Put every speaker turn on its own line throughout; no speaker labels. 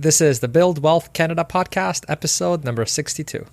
This is the Build Wealth Canada podcast, episode number 62.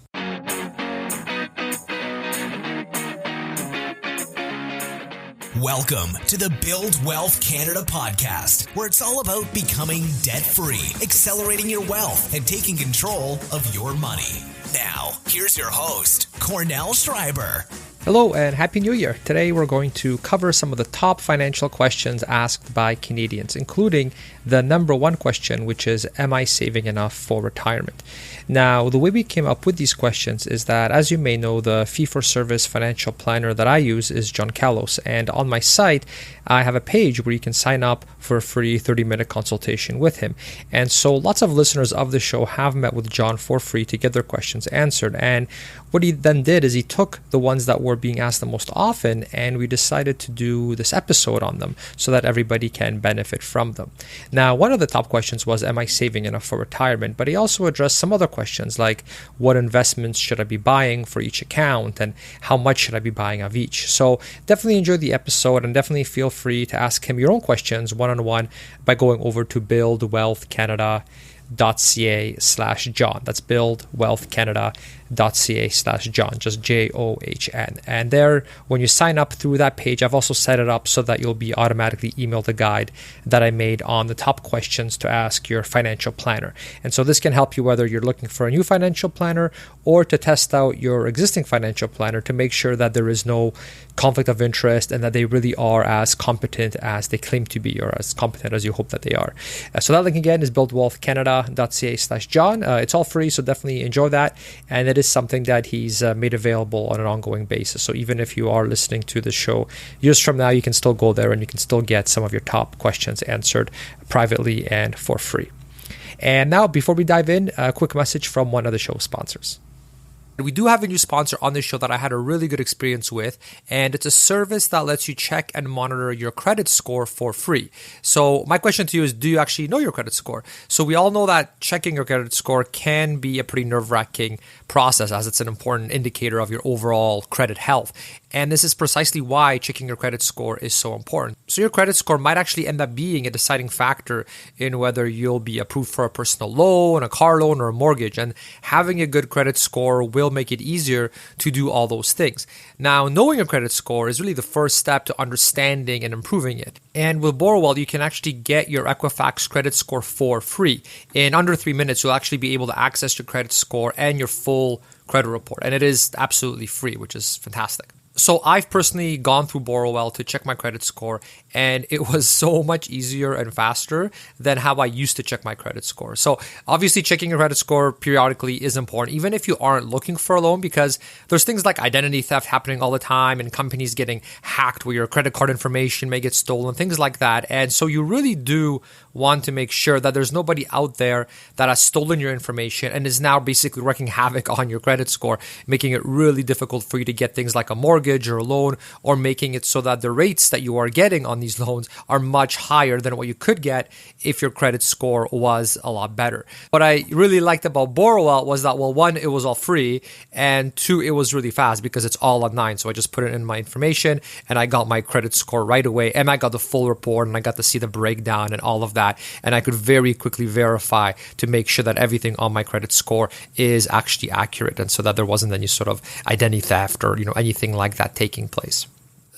Welcome to the Build Wealth Canada podcast, where it's all about becoming debt-free, accelerating your wealth, and taking control of your money. Now, here's your host, Cornell Schreiber.
Hello and Happy New Year. Today we're going to cover some of the top financial questions asked by Canadians, including the number one question, which is, am I saving enough for retirement? Now, the way we came up with these questions is that, as you may know, the fee-for-service financial planner that I use is John Kalos, and on my site, I have a page where you can sign up for a free 30-minute consultation with him. And so lots of listeners of the show have met with John for free to get their questions answered. And what he then did is he took the ones that were being asked the most often, and we decided to do this episode on them so that everybody can benefit from them. Now, one of the top questions was, am I saving enough for retirement? But he also addressed some other questions like, what investments should I be buying for each account, and how much should I be buying of each? So definitely enjoy the episode, and definitely feel free to ask him your own questions one-on-one by going over to buildwealthcanada.ca/John. That's buildwealthcanada.ca/John, just JOHN. And there, when you sign up through that page, I've also set it up so that you'll be automatically emailed a guide that I made on the top questions to ask your financial planner. And so this can help you whether you're looking for a new financial planner or to test out your existing financial planner to make sure that there is no conflict of interest and that they really are as competent as they claim to be, or as competent as you hope that they are. So that link again is buildwealthcanada.ca/John. It's all free, so definitely enjoy that. And it is something that he's made available on an ongoing basis. So even if you are listening to the show years from now, you can still go there and you can still get some of your top questions answered privately and for free. And now, before we dive in, a quick message from one of the show's sponsors. We do have a new sponsor on this show that I had a really good experience with, and it's a service that lets you check and monitor your credit score for free. So my question to you is, do you actually know your credit score? So we all know that checking your credit score can be a pretty nerve-wracking process, as it's an important indicator of your overall credit health. And this is precisely why checking your credit score is so important. So your credit score might actually end up being a deciding factor in whether you'll be approved for a personal loan, a car loan, or a mortgage. And having a good credit score will make it easier to do all those things. Now, knowing your credit score is really the first step to understanding and improving it. And with Borrowell, you can actually get your Equifax credit score for free. In under 3 minutes, you'll actually be able to access your credit score and your full credit report. And it is absolutely free, which is fantastic. So I've personally gone through Borrowell to check my credit score, and it was so much easier and faster than how I used to check my credit score. So obviously checking your credit score periodically is important, even if you aren't looking for a loan, because there's things like identity theft happening all the time and companies getting hacked where your credit card information may get stolen, things like that. And so you really do want to make sure that there's nobody out there that has stolen your information and is now basically wreaking havoc on your credit score, making it really difficult for you to get things like a mortgage or a loan, or making it so that the rates that you are getting on these loans are much higher than what you could get if your credit score was a lot better. What I really liked about Borrowell was that, well, one, it was all free, and two, it was really fast because it's all online. So I just put in my information and I got my credit score right away, and I got the full report and I got to see the breakdown and all of that, and I could very quickly verify to make sure that everything on my credit score is actually accurate, and so that there wasn't any sort of identity theft or anything like that taking place.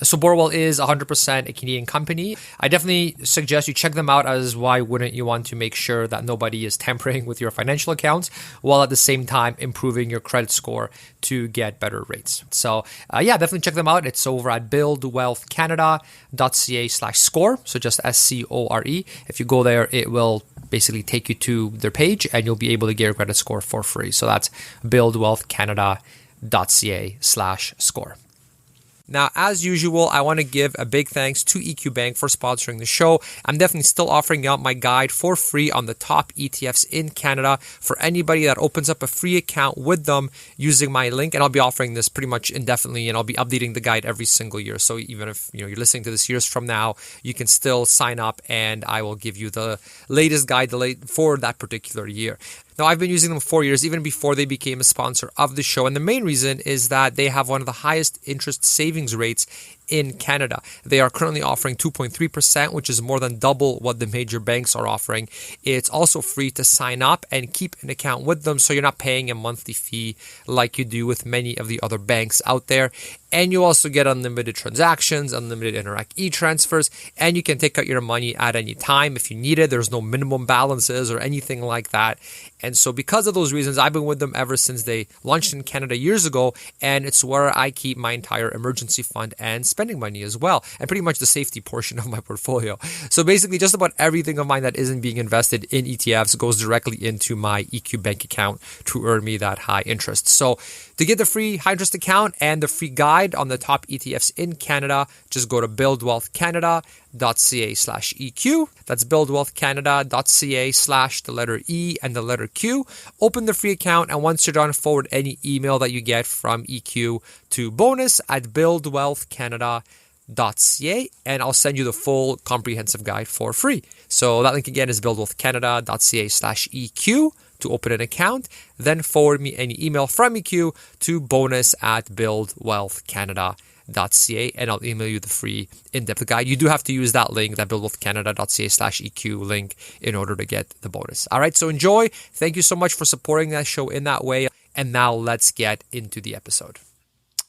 So Borrowell is 100% a Canadian company. I definitely suggest you check them out, as why wouldn't you want to make sure that nobody is tampering with your financial accounts while at the same time improving your credit score to get better rates. So definitely check them out. It's over at buildwealthcanada.ca/score. So just SCORE. If you go there, it will basically take you to their page and you'll be able to get your credit score for free. So that's buildwealthcanada.ca/score. Now, as usual, I want to give a big thanks to EQ Bank for sponsoring the show. I'm definitely still offering out my guide for free on the top ETFs in Canada for anybody that opens up a free account with them using my link. And I'll be offering this pretty much indefinitely, and I'll be updating the guide every single year. So even if you're listening to this years from now, you can still sign up and I will give you the latest guide for that particular year. Now, I've been using them 4 years, even before they became a sponsor of the show. And the main reason is that they have one of the highest interest savings rates in Canada. They are currently offering 2.3%, which is more than double what the major banks are offering. It's also free to sign up and keep an account with them, so you're not paying a monthly fee like you do with many of the other banks out there. And you also get unlimited transactions, unlimited Interac e-transfers, and you can take out your money at any time if you need it. There's no minimum balances or anything like that. And so because of those reasons, I've been with them ever since they launched in Canada years ago, and it's where I keep my entire emergency fund and spending money as well, and pretty much the safety portion of my portfolio. So basically, just about everything of mine that isn't being invested in ETFs goes directly into my EQ bank account to earn me that high interest. So to get the free high interest account and the free guide on the top ETFs in Canada, just go to buildwealthcanada.ca/EQ. That's buildwealthcanada.ca/ the letter E and the letter Q. Open the free account, and once you're done, forward any email that you get from EQ to bonus@buildwealthcanada.ca, and I'll send you the full comprehensive guide for free. So that link again is buildwealthcanada.ca/EQ to open an account. Then forward me any email from EQ to bonus@buildwealthcanada.ca, and I'll email you the free in-depth guide. You do have to use that link, that buildwealthcanada.ca/EQ link, in order to get the bonus. All right, so enjoy. Thank you so much for supporting that show in that way. And now let's get into the episode.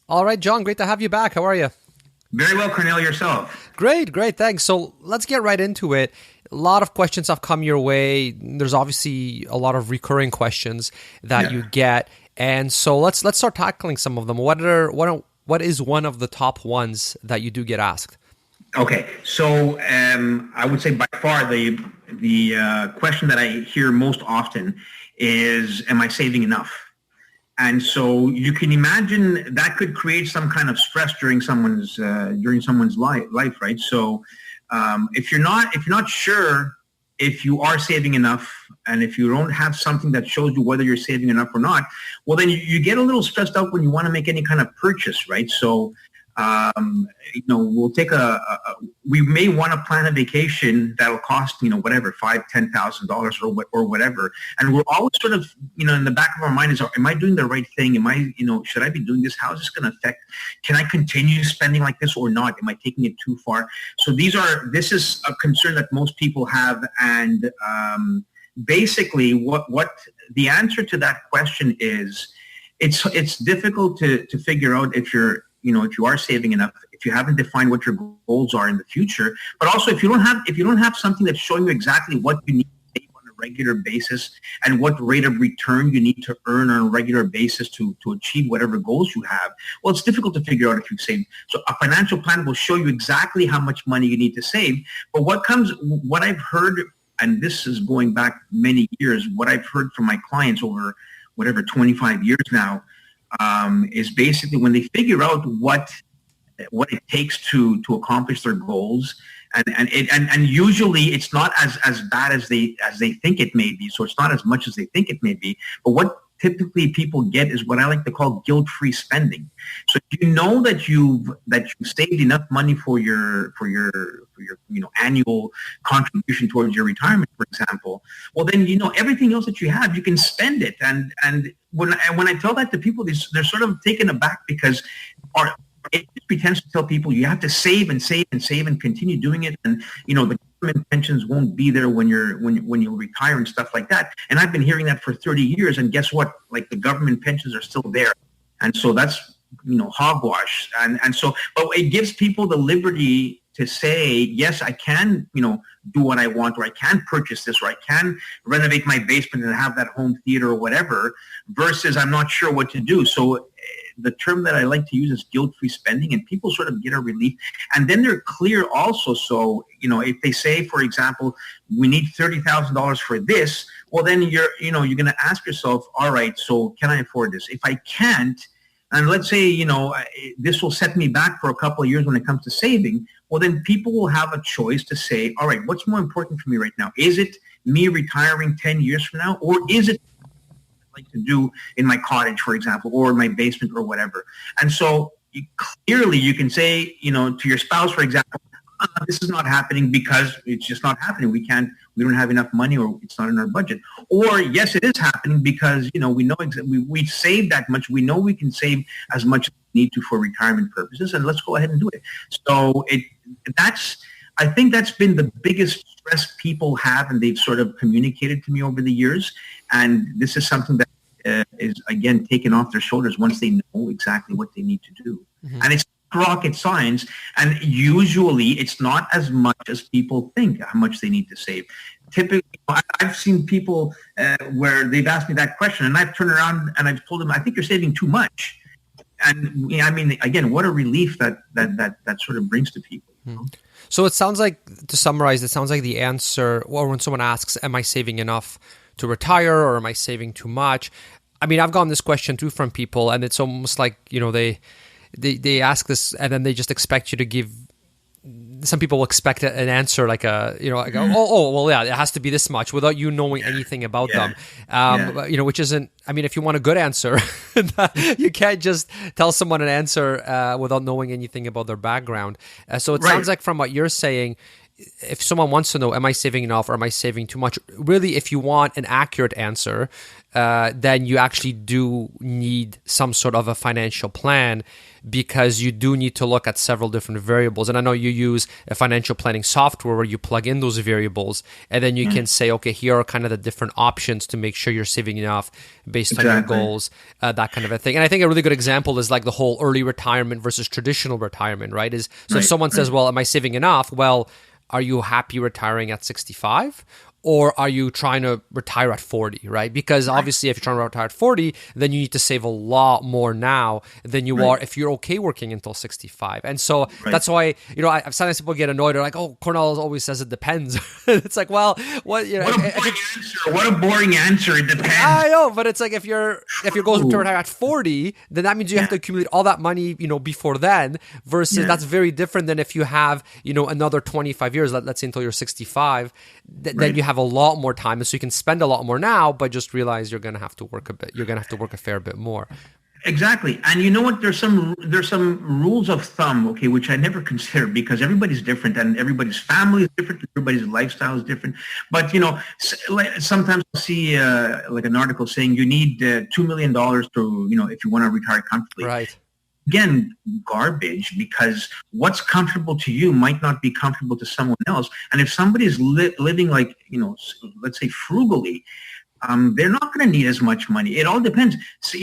All right, John, great to have you back. How are you?
Very well, Cornell, yourself.
Great, thanks. So let's get right into it. A lot of questions have come your way. There's obviously a lot of recurring questions that you get. And so let's start tackling some of them. What is one of the top ones that you do get asked?
Okay, so I would say by far the question that I hear most often is, am I saving enough? And so you can imagine that could create some kind of stress during someone's life, right? So if you're not sure if you are saving enough, and if you don't have something that shows you whether you're saving enough or not, well, then you get a little stressed out when you want to make any kind of purchase, right? So we'll take we may want to plan a vacation that'll cost, whatever, $5,000-$10,000 or whatever. And we're always sort of, in the back of our mind is, am I doing the right thing? Am I, should I be doing this? How is this going to affect, can I continue spending like this or not? Am I taking it too far? So this is a concern that most people have. And basically what the answer to that question is, it's difficult to figure out if you are saving enough, if you haven't defined what your goals are in the future, but also if you don't have something that's showing you exactly what you need to save on a regular basis and what rate of return you need to earn on a regular basis to achieve whatever goals you have, well, it's difficult to figure out if you save. So a financial plan will show you exactly how much money you need to save. But what I've heard, and this is going back many years, what I've heard from my clients over 25 years now, is basically when they figure out what it takes to accomplish their goals, and usually it's not as bad as they think it may be. So it's not as much as they think it may be. But what typically people get is what I like to call guilt-free spending. So if you know that you've saved enough money for your annual contribution towards your retirement, for example, well then everything else that you have, you can spend it. And when I tell that to people, they're sort of taken aback because it pretends to tell people you have to save and save and save and continue doing it, and the government pensions won't be there when you retire and stuff like that. And I've been hearing that for 30 years, and guess what? Like, the government pensions are still there, and so that's hogwash. And so, but it gives people the liberty to say, yes, I can do what I want, or I can purchase this, or I can renovate my basement and have that home theater or whatever, versus I'm not sure what to do. So the term that I like to use is guilt-free spending, and people sort of get a relief. And then they're clear also. So, if they say, for example, we need $30,000 for this, well, then you're going to ask yourself, all right, so can I afford this? If I can't, and let's say, this will set me back for a couple of years when it comes to saving, well, then people will have a choice to say, all right, what's more important for me right now? Is it me retiring 10 years from now, or is it like to do in my cottage, for example, or my basement or whatever? And so clearly you can say, to your spouse, for example, this is not happening because it's just not happening. We don't have enough money, or it's not in our budget. Or yes, it is happening because, we know we saved that much. We know we can save as much as we need to for retirement purposes, and let's go ahead and do it. So I think that's been the biggest stress people have, and they've sort of communicated to me over the years. And this is something that is, again, taken off their shoulders once they know exactly what they need to do. Mm-hmm. And it's rocket science, and usually it's not as much as people think how much they need to save. Typically, I've seen people where they've asked me that question, and I've turned around and I've told them, I think you're saving too much. And I mean, again, what a relief that sort of brings to people.
Hmm. So it sounds like, to summarize, it sounds like the answer, or when someone asks, am I saving enough to retire, or am I saving too much? I mean, I've gotten this question too from people, and it's almost like, they ask this and then they just expect you to give. Some people will expect an answer like well, yeah, it has to be this much, without you knowing anything about them. Which isn't. I mean, if you want a good answer, you can't just tell someone an answer without knowing anything about their background. So it sounds like, from what you're saying, if someone wants to know, am I saving enough or am I saving too much? Really, if you want an accurate answer, then you actually do need some sort of a financial plan, because you do need to look at several different variables. And I know you use a financial planning software where you plug in those variables, and then you can say, okay, here are kind of the different options to make sure you're saving enough based on your goals, that kind of a thing. And I think a really good example is like the whole early retirement versus traditional retirement, right? If someone says, well, am I saving enough? Well, are you happy retiring at 65? Or are you trying to retire at 40, right? Because obviously if you're trying to retire at 40, then you need to save a lot more now than you are if you're okay working until 65. And so that's why, sometimes people get annoyed. They're like, oh, Cornell always says it depends. It's like, well, what
a boring answer. It depends.
I know, but it's like, if your goal is to retire at 40, then that means you have to accumulate all that money, before then, versus that's very different than if you have, another 25 years, let's say until you're 65, then you have a lot more time, and so you can spend a lot more now, but just realize you're going to have to work a bit. You're going to have to work a fair bit more.
Exactly. And you know what? There's some rules of thumb, okay, which I never consider, because everybody's different and everybody's family is different, everybody's lifestyle is different. But, sometimes I'll see like an article saying you need $2 million to, if you want to retire comfortably.
Right.
Again, garbage, because what's comfortable to you might not be comfortable to someone else. And if somebody is living like, let's say frugally, they're not going to need as much money. It all depends. So,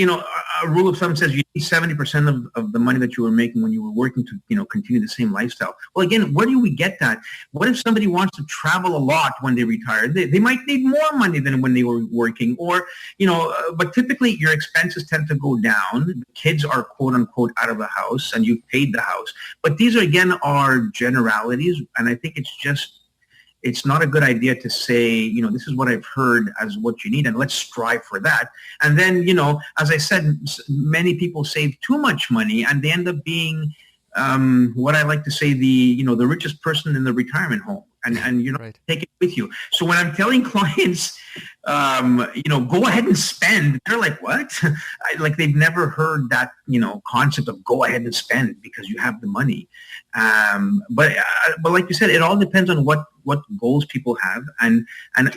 a rule of thumb says you need 70% of the money that you were making when you were working to, continue the same lifestyle. Well, again, where do we get that? What if somebody wants to travel a lot when they retire? They might need more money than when they were working, or, but typically your expenses tend to go down. The kids are quote unquote out of the house and you've paid the house. But these are generalities. And I think it's not a good idea to say, this is what I've heard as what you need, and let's strive for that. And then, as I said, many people save too much money, and they end up being what I like to say, the richest person in the retirement home. And take it with you. So when I'm telling clients, go ahead and spend, they're like, what? Like they've never heard that, concept of go ahead and spend because you have the money. But like you said, it all depends on what goals people have. And another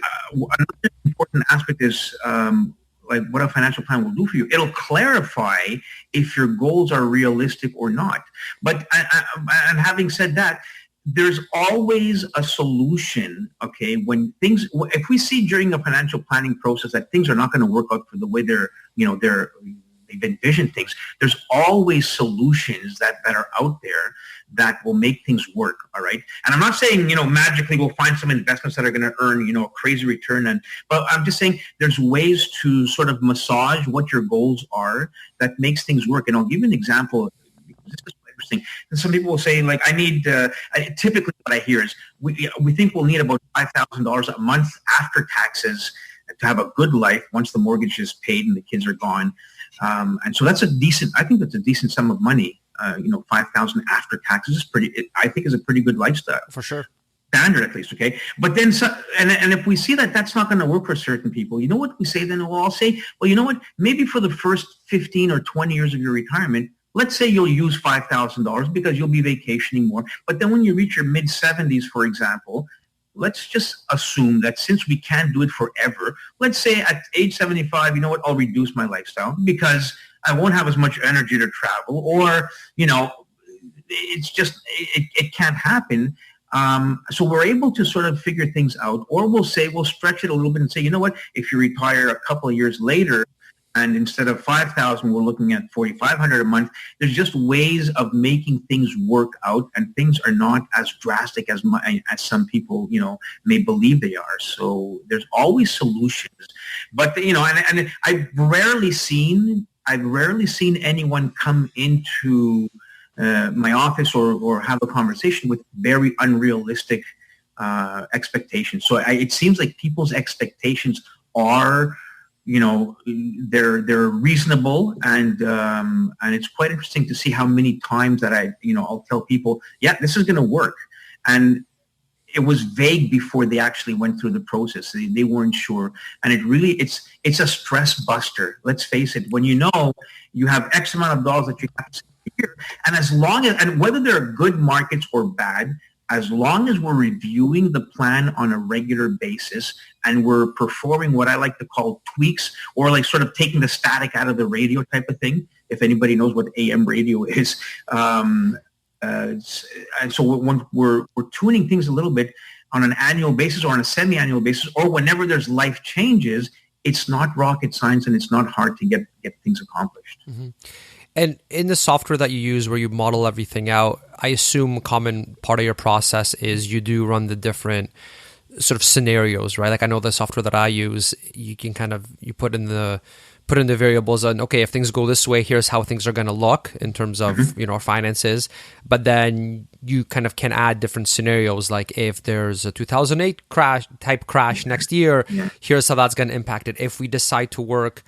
important aspect is like what a financial plan will do for you. It'll clarify if your goals are realistic or not. But and having said that, there's always a solution, okay? If we see during a financial planning process that things are not going to work out for the way they've envisioned things, there's always solutions that are out there that will make things work, all right? And I'm not saying, magically we'll find some investments that are going to earn, a crazy return. But I'm just saying there's ways to sort of massage what your goals are that makes things work. And I'll give you an example. This is interesting. And some people will say, like, I need, typically what I hear is we think we'll need about $5,000 a month after taxes to have a good life once the mortgage is paid and the kids are gone. And so that's I think that's a decent sum of money. $5,000 after taxes is I think is a pretty good lifestyle.
For sure.
Standard at least, okay? But then, and if we see that that's not going to work for certain people, you know what we say then? Well, I'll say, well, you know what? Maybe for the first 15 or 20 years of your retirement, let's say you'll use $5,000 because you'll be vacationing more. But then when you reach your mid-70s, for example, let's just assume that since we can't do it forever, let's say at age 75, you know what, I'll reduce my lifestyle because I won't have as much energy to travel, or, it's just, it can't happen. So we're able to sort of figure things out, or we'll stretch it a little bit and say, you know what, if you retire a couple of years later, and instead of 5,000, we're looking at 4,500 a month. There's just ways of making things work out, and things are not as drastic as some people, may believe they are. So there's always solutions. But and I've rarely seen anyone come into my office or have a conversation with very unrealistic expectations. So it seems like people's expectations are, they're reasonable, and it's quite interesting to see how many times that I'll tell people, yeah, this is going to work, and it was vague before they actually went through the process. They weren't sure, and it's a stress buster. Let's face it. When you have X amount of dollars that you have to save a year, and whether they're good markets or bad, as long as we're reviewing the plan on a regular basis and we're performing what I like to call tweaks, or like sort of taking the static out of the radio type of thing, if anybody knows what AM radio is. And so when we're tuning things a little bit on an annual basis or on a semi-annual basis, or whenever there's life changes, it's not rocket science and it's not hard to get things accomplished.
Mm-hmm. And in the software that you use where you model everything out, I assume a common part of your process is you do run the different sort of scenarios, right? Like I know the software that I use, you can you put in the variables and, okay, if things go this way, here's how things are going to look in terms of, our finances. But then you kind of can add different scenarios. Like if there's a 2008 crash next year, here's how that's going to impact it. If we decide to work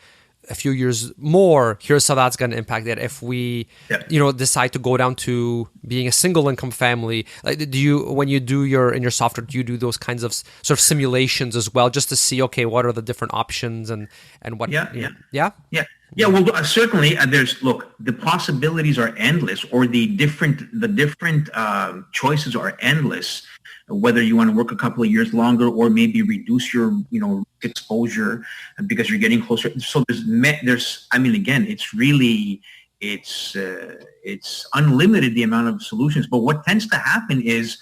a few years more, here's how that's going to impact it. If we, decide to go down to being a single income family, like when you do in your software, do you do those kinds of sort of simulations as well, just to see, okay, what are the different options and what? Yeah.
Well, certainly the possibilities are endless, or the different choices are endless. Whether you want to work a couple of years longer or maybe reduce your, exposure because you're getting closer. So again, it's unlimited, the amount of solutions. But what tends to happen is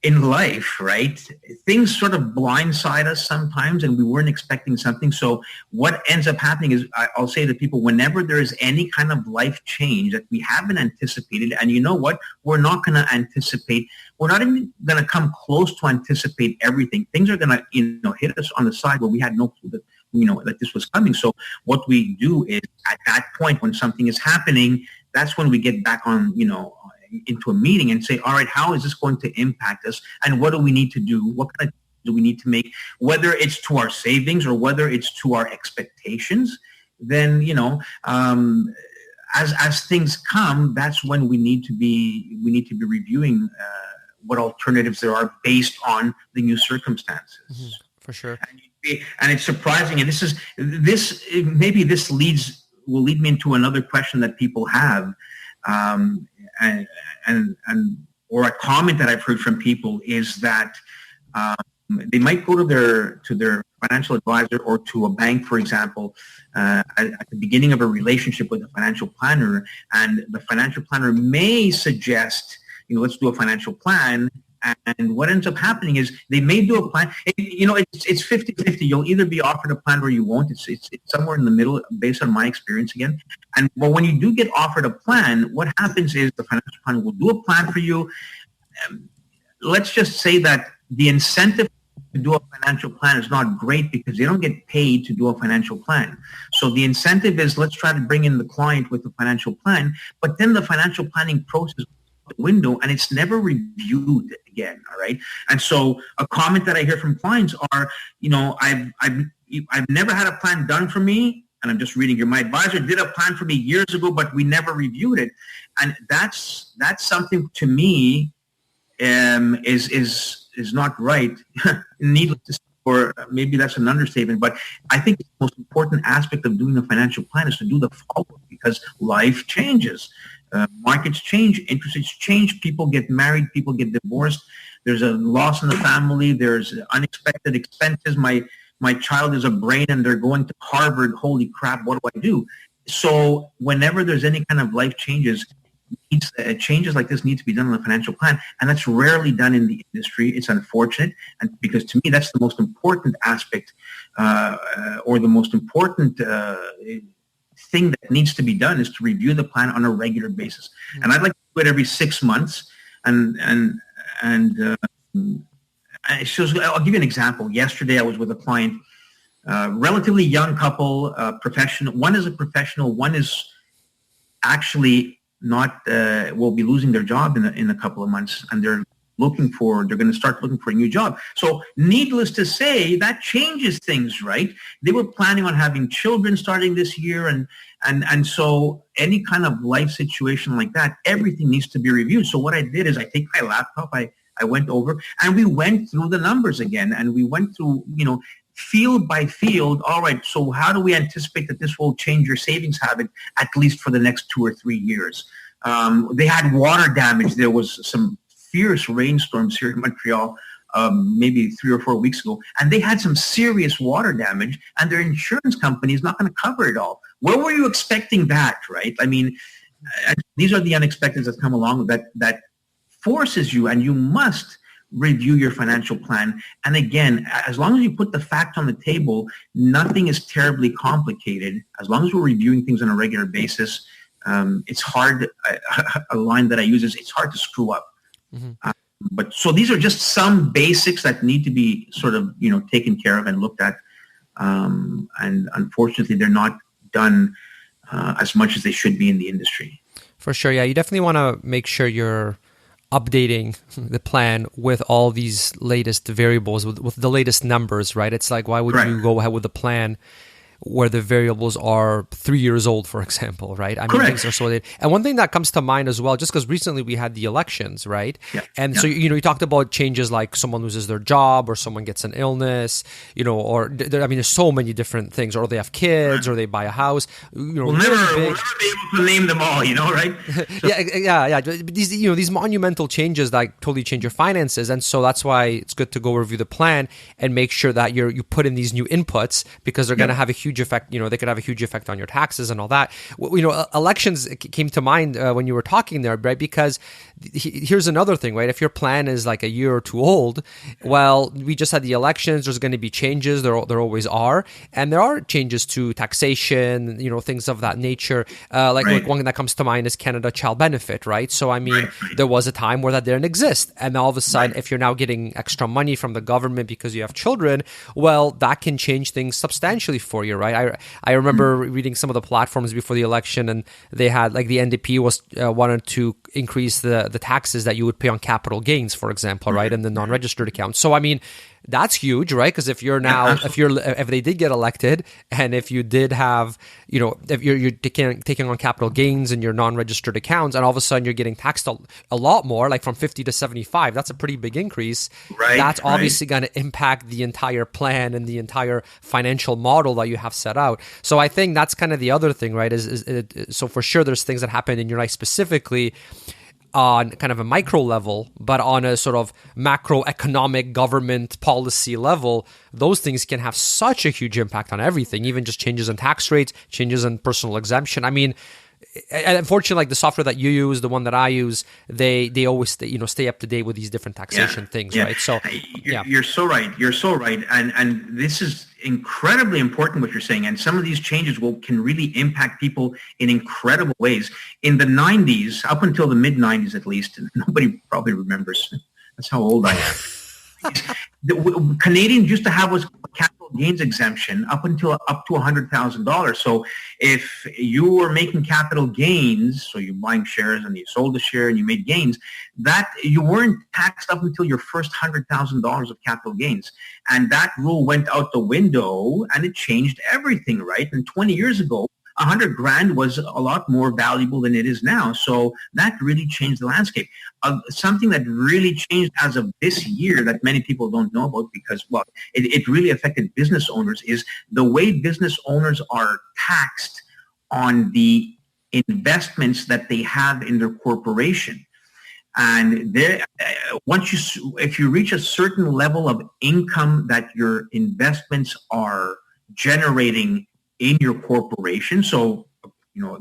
in life, right, things sort of blindside us sometimes, and we weren't expecting something. So what ends up happening is, I'll say to people, whenever there is any kind of life change that we haven't anticipated, and you know what, we're not going to anticipate, we're not even going to come close to anticipate everything. Things are going to, hit us on the side where we had no clue that, that this was coming. So what we do is, at that point when something is happening, that's when we get back on, into a meeting and say, all right, how is this going to impact us? And what do we need to do? What kind of do we need to make? Whether it's to our savings or whether it's to our expectations, then, as things come, that's when we need to be reviewing what alternatives there are based on the new circumstances.
Mm-hmm, for sure.
And it's surprising. And this will lead me into another question that people have. Or a comment that I've heard from people is that they might go to their financial advisor or to a bank, for example, at the beginning of a relationship with a financial planner, and the financial planner may suggest, let's do a financial plan. And what ends up happening is they may do a plan. It's 50-50. You'll either be offered a plan or you won't. It's somewhere in the middle based on my experience again. But when you do get offered a plan, what happens is the financial planner will do a plan for you. Let's just say that the incentive to do a financial plan is not great because they don't get paid to do a financial plan. So the incentive is, let's try to bring in the client with a financial plan, but then the financial planning process the window and it's never reviewed again. All right. And so a comment that I hear from clients are, I've never had a plan done for me. And I'm just reading here. My advisor did a plan for me years ago, but we never reviewed it. And that's something to me is not right. Needless to say, or maybe that's an understatement, but I think the most important aspect of doing a financial plan is to do the following, because life changes. Markets change, interest rates change, people get married, people get divorced, there's a loss in the family, there's unexpected expenses. My child is a brain and they're going to Harvard. Holy crap, what do I do? So whenever there's any kind of life changes, changes like this need to be done on a financial plan, and that's rarely done in the industry. It's unfortunate, and because to me that's the most important aspect, or the most important thing that needs to be done is to review the plan on a regular basis. Mm-hmm. And I'd like to do it every 6 months. And so I'll give you an example. Yesterday I was with a client, relatively young couple, professional. One is a professional. One is actually not, will be losing their job in a couple of months, and they're going to start looking for a new job. So needless to say, that changes things, right? They were planning on having children starting this year, and so any kind of life situation like that, everything needs to be reviewed. So what I did is I take my laptop, I went over and we went through the numbers again, and we went through, field by field. All right, so how do we anticipate that this will change your savings habit at least for the next 2 or 3 years? They had water damage. There was some fierce rainstorms here in Montreal, maybe 3 or 4 weeks ago, and they had some serious water damage, and their insurance company is not going to cover it all. Where were you expecting that, right? I mean, these are the unexpecteds that come along that forces you, and you must review your financial plan. And again, as long as you put the facts on the table, nothing is terribly complicated. As long as we're reviewing things on a regular basis, it's hard. A line that I use is, it's hard to screw up. Mm-hmm. But so these are just some basics that need to be sort of, taken care of and looked at. And unfortunately, they're not done as much as they should be in the industry.
For sure. Yeah. You definitely want to make sure you're updating the plan with all these latest variables, with the latest numbers, right? It's like, why would you go ahead with a plan where the variables are 3 years old, for example, right? I mean, things are so late. And one thing that comes to mind as well, just because recently we had the elections, right? Yeah. And so, you talked about changes like someone loses their job or someone gets an illness, or there's so many different things, or they have kids or they buy a house.
We'll never be able to name them all, right? So,
yeah. These monumental changes that totally change your finances. And so that's why it's good to go review the plan and make sure that you put in these new inputs, because they're going to have a huge effect. They could have a huge effect on your taxes and all that. Elections came to mind when you were talking there, right? Because here's another thing, right? If your plan is like a year or two old, well, we just had the elections. There's going to be changes. There always are, and there are changes to taxation. Things of that nature. Like one that comes to mind is Canada Child Benefit, right? So I mean, there was a time where that didn't exist, and all of a sudden, if you're now getting extra money from the government because you have children, well, that can change things substantially for you, right? I remember reading some of the platforms before the election, and they had, like, the NDP wanted to increase the taxes that you would pay on capital gains, for example, right, in the non-registered accounts. So I mean, that's huge, right? Because if they did get elected, and if you did have, if you're taking on capital gains in your non-registered accounts, and all of a sudden you're getting taxed a lot more, like from 50 to 75, that's a pretty big increase. Right. That's obviously going to impact the entire plan and the entire financial model that you have set out. So I think that's kind of the other thing, right? So for sure, there's things that happen in your life specifically on kind of a micro level, but on a sort of macroeconomic government policy level, those things can have such a huge impact on everything, even just changes in tax rates, changes in personal exemption. I mean, unfortunately, like the software that you use, the one that I use, they always stay up to date with these different taxation things, right? So
you're so right. You're so right, and this is incredibly important what you're saying. And some of these changes can really impact people in incredible ways. In the 90s, up until the mid 90s at least, nobody probably remembers. That's how old I am. The Canadians used to have what's called capital gains exemption up to $100,000. So if you were making capital gains, so you're buying shares and you sold a share and you made gains, that you weren't taxed up until your first $100,000 of capital gains. And that rule went out the window, and it changed everything, right? And 20 years ago, $100,000 was a lot more valuable than it is now. So that really changed the landscape. Something that really changed as of this year that many people don't know about because, well, it really affected business owners is the way business owners are taxed on the investments that they have in their corporation. And if you reach a certain level of income that your investments are generating in your corporation, so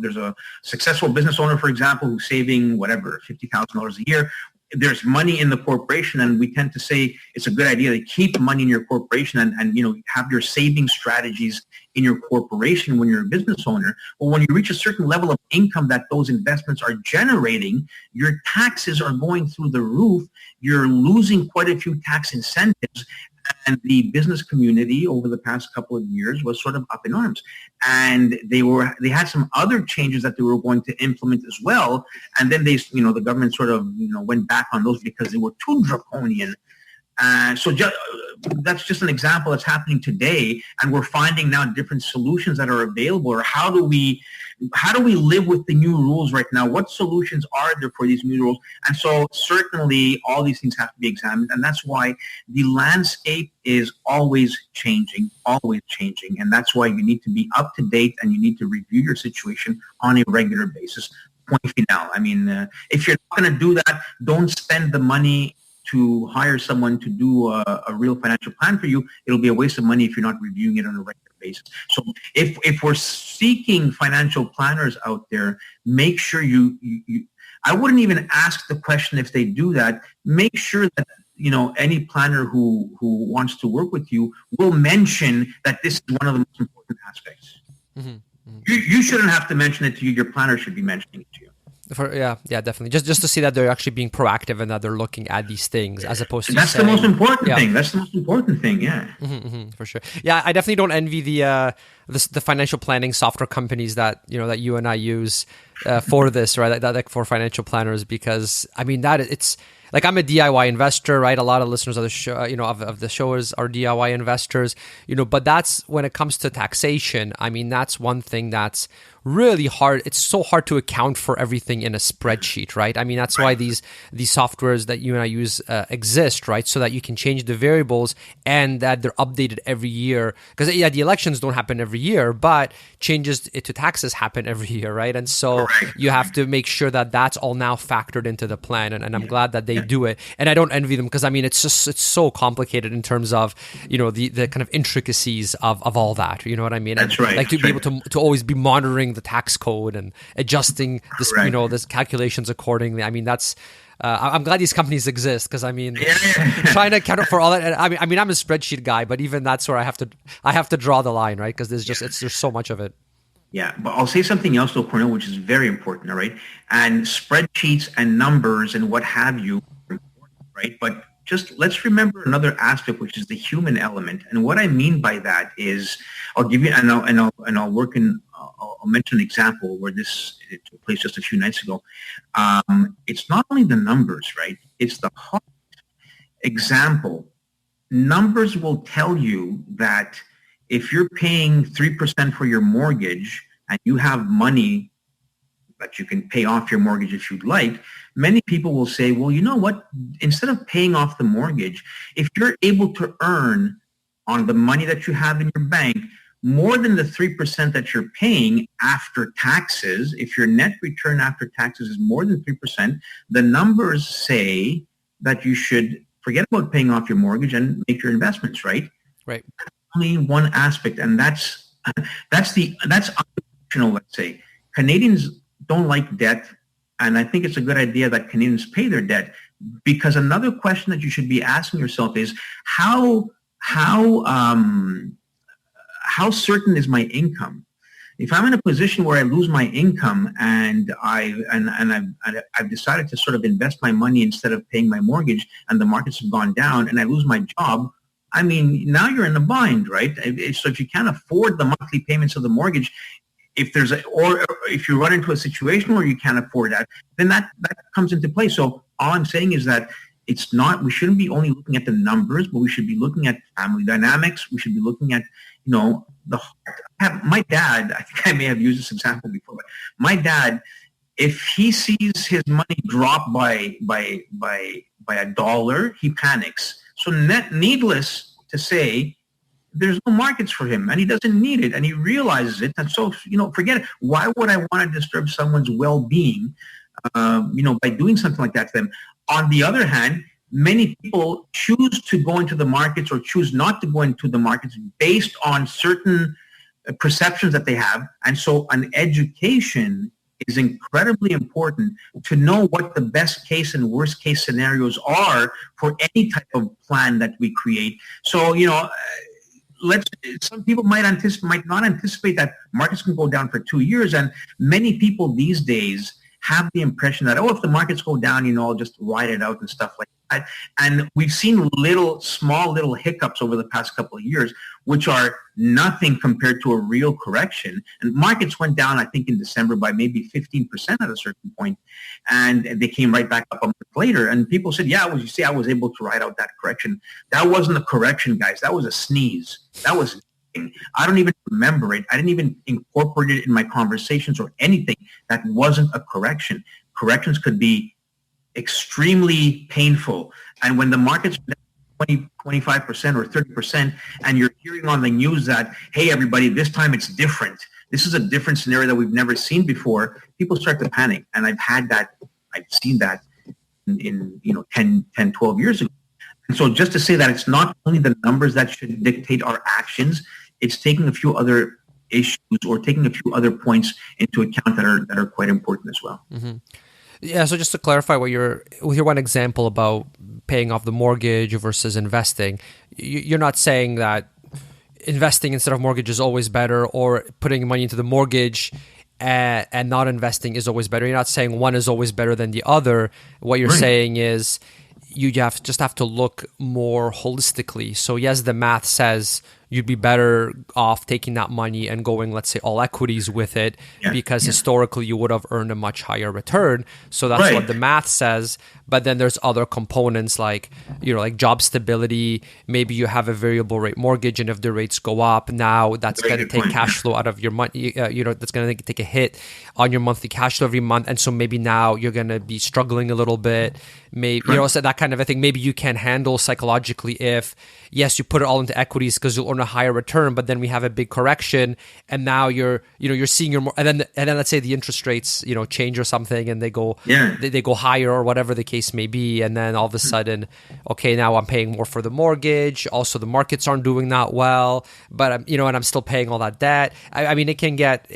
there's a successful business owner, for example, who's saving whatever $50,000 a year. There's money in the corporation, and we tend to say it's a good idea to keep money in your corporation and have your saving strategies in your corporation when you're a business owner. Well, when you reach a certain level of income that those investments are generating, your taxes are going through the roof. You're losing quite a few tax incentives. And the business community over the past couple of years was sort of up in arms. And they had some other changes that they were going to implement as well. And then the government sort of, went back on those because they were too draconian. That's just an example that's happening today. And we're finding now different solutions that are available. Or how do we live with the new rules right now? What solutions are there for these new rules? And so certainly all these things have to be examined. And that's why the landscape is always changing. And that's why you need to be up to date and you need to review your situation on a regular basis. Point final. I mean, if you're not going to do that, don't spend the money to hire someone to do a real financial plan for you. It'll be a waste of money if you're not reviewing it on a regular basis. So if we're seeking financial planners out there, make sure I wouldn't even ask the question if they do that. Make sure that any planner who wants to work with you will mention that this is one of the most important aspects. Mm-hmm. Mm-hmm. You shouldn't have to mention it to you. Your planner should be mentioning it to you.
Yeah, definitely. Just to see that they're actually being proactive and that they're looking at these things as opposed to
the most important thing. That's the most important thing. Yeah,
for sure. Yeah, I definitely don't envy the financial planning software companies that you and I use for this, right? That for financial planners, because I mean it's like I'm a DIY investor, right? A lot of listeners of the show, of the showers are DIY investors, but that's when it comes to taxation. I mean, that's one thing that's really hard. It's so hard to account for everything in a spreadsheet, right? I mean, that's why these softwares that you and I use exist, right? So that you can change the variables and that they're updated every year. Because the elections don't happen every year, but changes to taxes happen every year, right? And so you have to make sure that that's all now factored into the plan. And I'm glad that they do it. And I don't envy them because I mean, it's so complicated in terms of, the kind of intricacies of all that. You know what I mean?
That's right.
Like to be able to always be monitoring the tax code and adjusting this, this calculations accordingly. I mean, that's I'm glad these companies exist because I mean, trying to account for all that. I mean, I'm a spreadsheet guy, but even that's where I have to draw the line, right? Because there's so much of it.
Yeah, but I'll say something else though, Cornell, which is very important, all right? And spreadsheets and numbers and what have you, right? But just let's remember another aspect, which is the human element. And what I mean by that is, I'll give you, and I'll mention an example where it took place just a few nights ago. It's not only the numbers, right? It's the heart. Example, numbers will tell you that if you're paying 3% for your mortgage and you have money that you can pay off your mortgage if you'd like, many people will say, well, you know what? Instead of paying off the mortgage, if you're able to earn on the money that you have in your bank more than the 3% that you're paying after taxes, if your net return after taxes is more than 3%, the numbers say that you should forget about paying off your mortgage and make your investments, right?
Right.
That's only one aspect, and that's unconventional, let's say. Canadians don't like debt, and I think it's a good idea that Canadians pay their debt, because another question that you should be asking yourself is how certain is my income? If I'm in a position where I lose my income and I've decided to sort of invest my money instead of paying my mortgage, and the markets have gone down and I lose my job, I mean, now you're in a bind, right? So if you can't afford the monthly payments of the mortgage, or if you run into a situation where you can't afford that, then that comes into play. So all I'm saying is that we shouldn't be only looking at the numbers, but we should be looking at family dynamics. We should be looking at, the heart my dad, I think I may have used this example before, but my dad, if he sees his money drop by $1, he panics. So needless to say, there's no markets for him, and he doesn't need it, and he realizes it. And so, forget it. Why would I want to disturb someone's well-being, by doing something like that to them? On the other hand, many people choose to go into the markets or choose not to go into the markets based on certain perceptions that they have. And so an education is incredibly important to know what the best case and worst case scenarios are for any type of plan that we create. So, some people might not anticipate that markets can go down for 2 years. And many people these days have the impression that, if the markets go down, I'll just ride it out and stuff like that. And we've seen small little hiccups over the past couple of years, which are nothing compared to a real correction. And markets went down, I think, in December by maybe 15% at a certain point, and they came right back up a month later. And people said, I was able to ride out that correction. That wasn't a correction, guys. That was a sneeze. That was I don't even remember it. I didn't even incorporate it in my conversations or anything. That wasn't a correction. Corrections could be extremely painful. And when the market's 20, 25% or 30%, and you're hearing on the news that, hey, everybody, this time it's different. This is a different scenario that we've never seen before. People start to panic. And I've seen that in 10, 12 years ago. And so just to say that it's not only the numbers that should dictate our actions, it's taking a few other issues or taking a few other points into account that are quite important as well.
Mm-hmm. Yeah. So just to clarify, with your one example about paying off the mortgage versus investing, you're not saying that investing instead of mortgage is always better, or putting money into the mortgage and not investing is always better. You're not saying one is always better than the other. What you're saying is you just have to look more holistically. So yes, the math says you'd be better off taking that money and going, let's say, all equities with it, because historically you would have earned a much higher return. So that's what the math says. But then there's other components like job stability. Maybe you have a variable rate mortgage, and if the rates go up, now that's going to take cash flow out of your money. That's going to take a hit on your monthly cash flow every month. And so maybe now you're going to be struggling a little bit. Maybe, so that kind of a thing. Maybe you can handle psychologically if, yes, you put it all into equities because you'll earn a higher return, but then we have a big correction, and now you're seeing your more, and then let's say the interest rates change or something, and they go they go higher or whatever the case may be, and then all of a sudden, okay, now I'm paying more for the mortgage. Also, the markets aren't doing that well, but and I'm still paying all that debt. I mean, it can get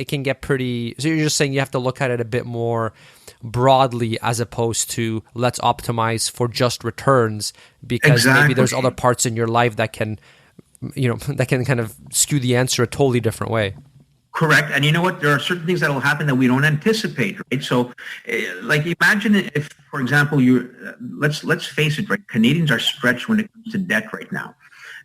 pretty. So you're just saying you have to look at it a bit more broadly as opposed to let's optimize for just returns, because maybe there's other parts in your life that can kind of skew the answer a totally different way.
Correct. And you know what? There are certain things that will happen that we don't anticipate, right? So like imagine if, for example, let's face it, right? Canadians are stretched when it comes to debt right now.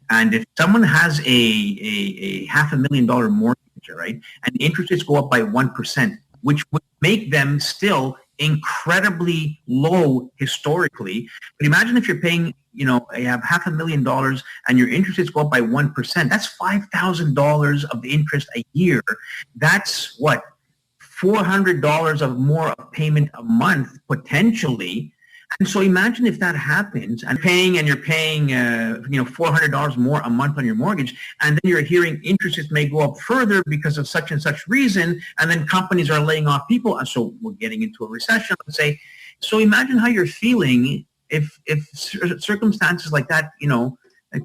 And if someone has a $500,000 mortgage, right, and interest rates go up by 1%, which would make them still incredibly low historically. But imagine if you're paying, you have $500,000 and your interest rates go up by 1%. That's $5,000 of interest a year. That's what? $400 of more of payment a month potentially. And so imagine if that happens and you're paying $400 more a month on your mortgage, and then you're hearing interest rates may go up further because of such and such reason, and then companies are laying off people, and so we're getting into a recession, let's say. So imagine how you're feeling if circumstances like that,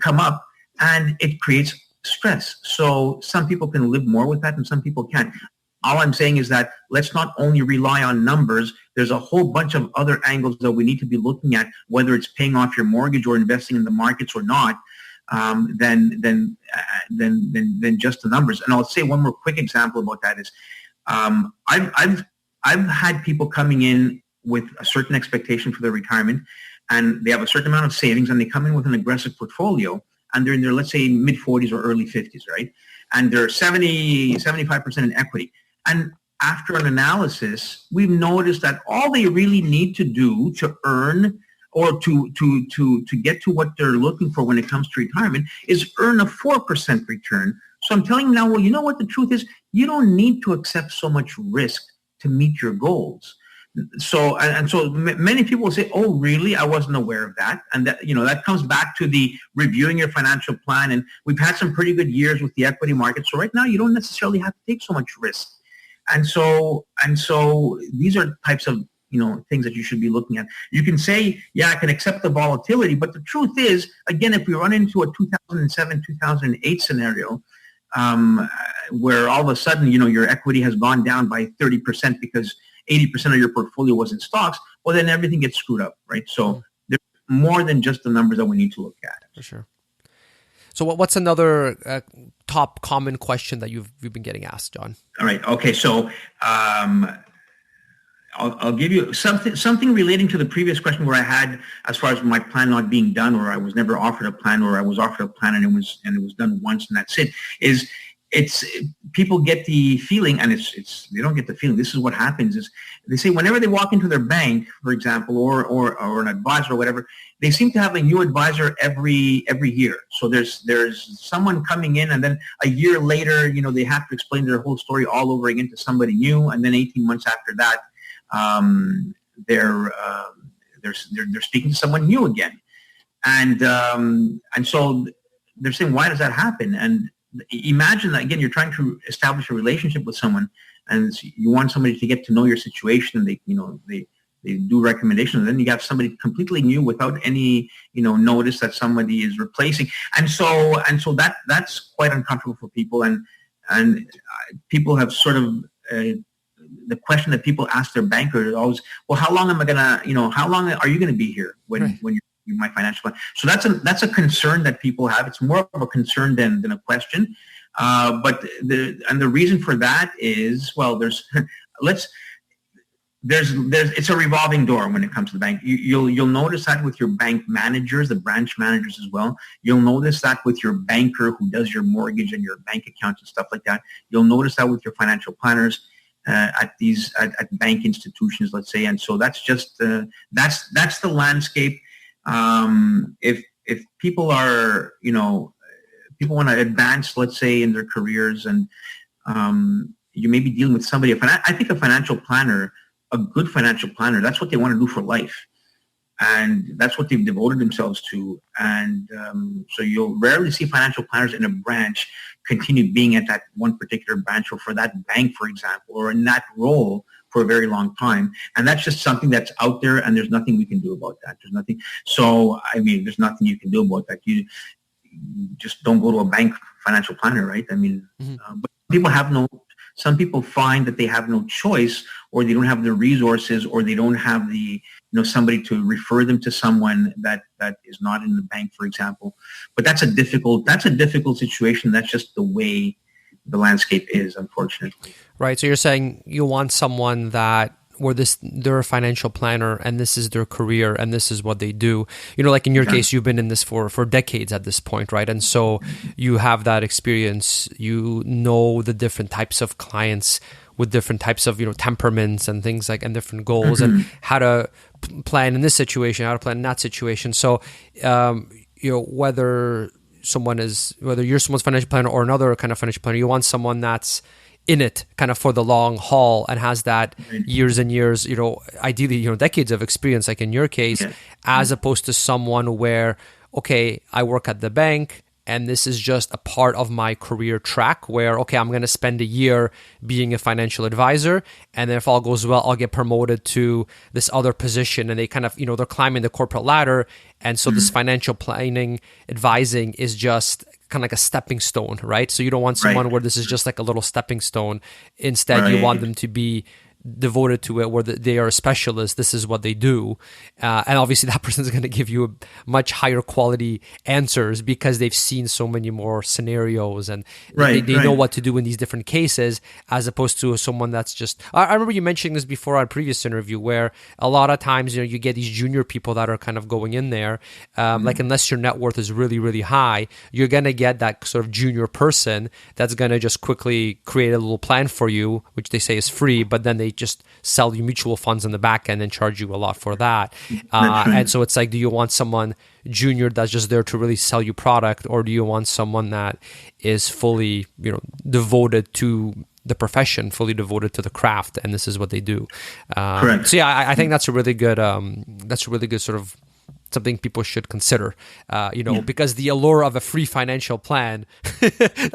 come up, and it creates stress. So some people can live more with that and some people can't. All I'm saying is that let's not only rely on numbers. There's a whole bunch of other angles that we need to be looking at, whether it's paying off your mortgage or investing in the markets or not, than just the numbers. And I'll say one more quick example about that is I've had people coming in with a certain expectation for their retirement, and they have a certain amount of savings, and they come in with an aggressive portfolio, and they're in their, let's say, mid-40s or early 50s, right? And they're 75% in equity. And after an analysis, we've noticed that all they really need to do to earn or to get to what they're looking for when it comes to retirement is earn a 4% return. So I'm telling you now, well, you know what the truth is? You don't need to accept so much risk to meet your goals. So, and so many people will say, oh, really? I wasn't aware of that. And that, that comes back to the reviewing your financial plan. And we've had some pretty good years with the equity market. So right now you don't necessarily have to take so much risk. And so these are types of, things that you should be looking at. You can say, yeah, I can accept the volatility. But the truth is, again, if we run into a 2007, 2008 scenario, where all of a sudden, your equity has gone down by 30% because 80% of your portfolio was in stocks, well, then everything gets screwed up, right? So there's more than just the numbers that we need to look at.
For sure. So what's another top common question that you've been getting asked, John?
All right. Okay. So I'll give you something relating to the previous question where I had, as far as my plan not being done, or I was never offered a plan, or I was offered a plan and it was done once and that's it. It's people get the feeling, and it's they don't get the feeling. This is what happens: is they say whenever they walk into their bank, for example, or an advisor or whatever, they seem to have a new advisor every year. So there's someone coming in, and then a year later, they have to explain their whole story all over again to somebody new, and then 18 months after that, they're speaking to someone new again, and so they're saying, why does that happen? And imagine that, again, you're trying to establish a relationship with someone, and you want somebody to get to know your situation, and they do recommendations, and then you have somebody completely new without any notice that somebody is replacing, and so that's quite uncomfortable for people, and people have sort of the question that people ask their banker is always, well, how long am I gonna, how long are you gonna be here when you're my financial plan? So that's a concern that people have. It's more of a concern than a question. But the reason for that is, well, it's a revolving door when it comes to the bank. You'll notice that with your bank managers, the branch managers as well. You'll notice that with your banker who does your mortgage and your bank accounts and stuff like that. You'll notice that with your financial planners at bank institutions, let's say. And so that's just that's the landscape. If people are, people want to advance, let's say, in their careers, and you may be dealing with somebody. I think a financial planner, a good financial planner, that's what they want to do for life, and that's what they've devoted themselves to. And so you'll rarely see financial planners in a branch continue being at that one particular branch or for that bank, for example, or in that role for a very long time. And that's just something that's out there, and there's nothing we can do about that. There's nothing. So, there's nothing you can do about that. You just don't go to a bank financial planner, right? But some people find that they have no choice, or they don't have the resources, or they don't have the, somebody to refer them to someone that is not in the bank, for example. But that's a difficult situation. That's just the way the landscape is, unfortunately.
Right. So you're saying you want someone they're a financial planner, and this is their career, and this is what they do. Like in your case, you've been in this for decades at this point, right? And so you have that experience. You know the different types of clients with different types of temperaments and things like, and different goals, and how to plan in this situation, how to plan in that situation. So whether you're someone's financial planner or another kind of financial planner, you want someone that's in it kind of for the long haul and has that years and years, ideally, decades of experience, like in your case, as opposed to someone where, okay, I work at the bank and this is just a part of my career track where, okay, I'm going to spend a year being a financial advisor, and then if all goes well, I'll get promoted to this other position, and they kind of, they're climbing the corporate ladder. And so this financial planning, advising is just kind of like a stepping stone, right? So you don't want someone where this is just like a little stepping stone. Instead, you want them to be devoted to it, where they are a specialist. This is what they do, and obviously that person is going to give you a much higher quality answers because they've seen so many more scenarios, and they know what to do in these different cases, as opposed to someone that's just. I remember you mentioning this before on a previous interview, where a lot of times you get these junior people that are kind of going in there, like unless your net worth is really, really high, you're going to get that sort of junior person that's going to just quickly create a little plan for you, which they say is free, but then they they just sell you mutual funds in the back end and charge you a lot for that.
Right.
And so it's like, do you want someone junior that's just there to really sell you product, or do you want someone that is fully, devoted to the profession, fully devoted to the craft, and this is what they do?
Correct.
So yeah, I think that's a really good sort of something people should consider, because the allure of a free financial plan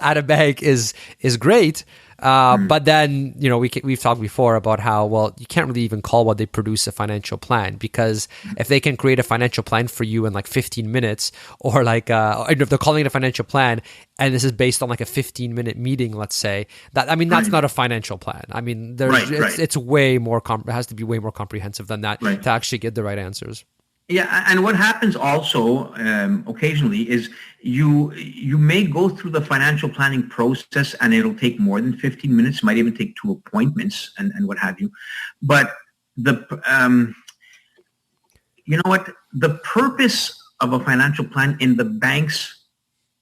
at a bank is great. But then, we've talked before about how, well, you can't really even call what they produce a financial plan, because if they can create a financial plan for you in like 15 minutes, or like, if they're calling it a financial plan and this is based on like a 15-minute meeting, let's say, that's not a financial plan. I mean, it's way more, it has to be way more comprehensive than that to actually get the right answers.
Yeah, and what happens also occasionally is you may go through the financial planning process and it'll take more than 15 minutes, might even take 2 appointments and what have you. But the the purpose of a financial plan in the bank's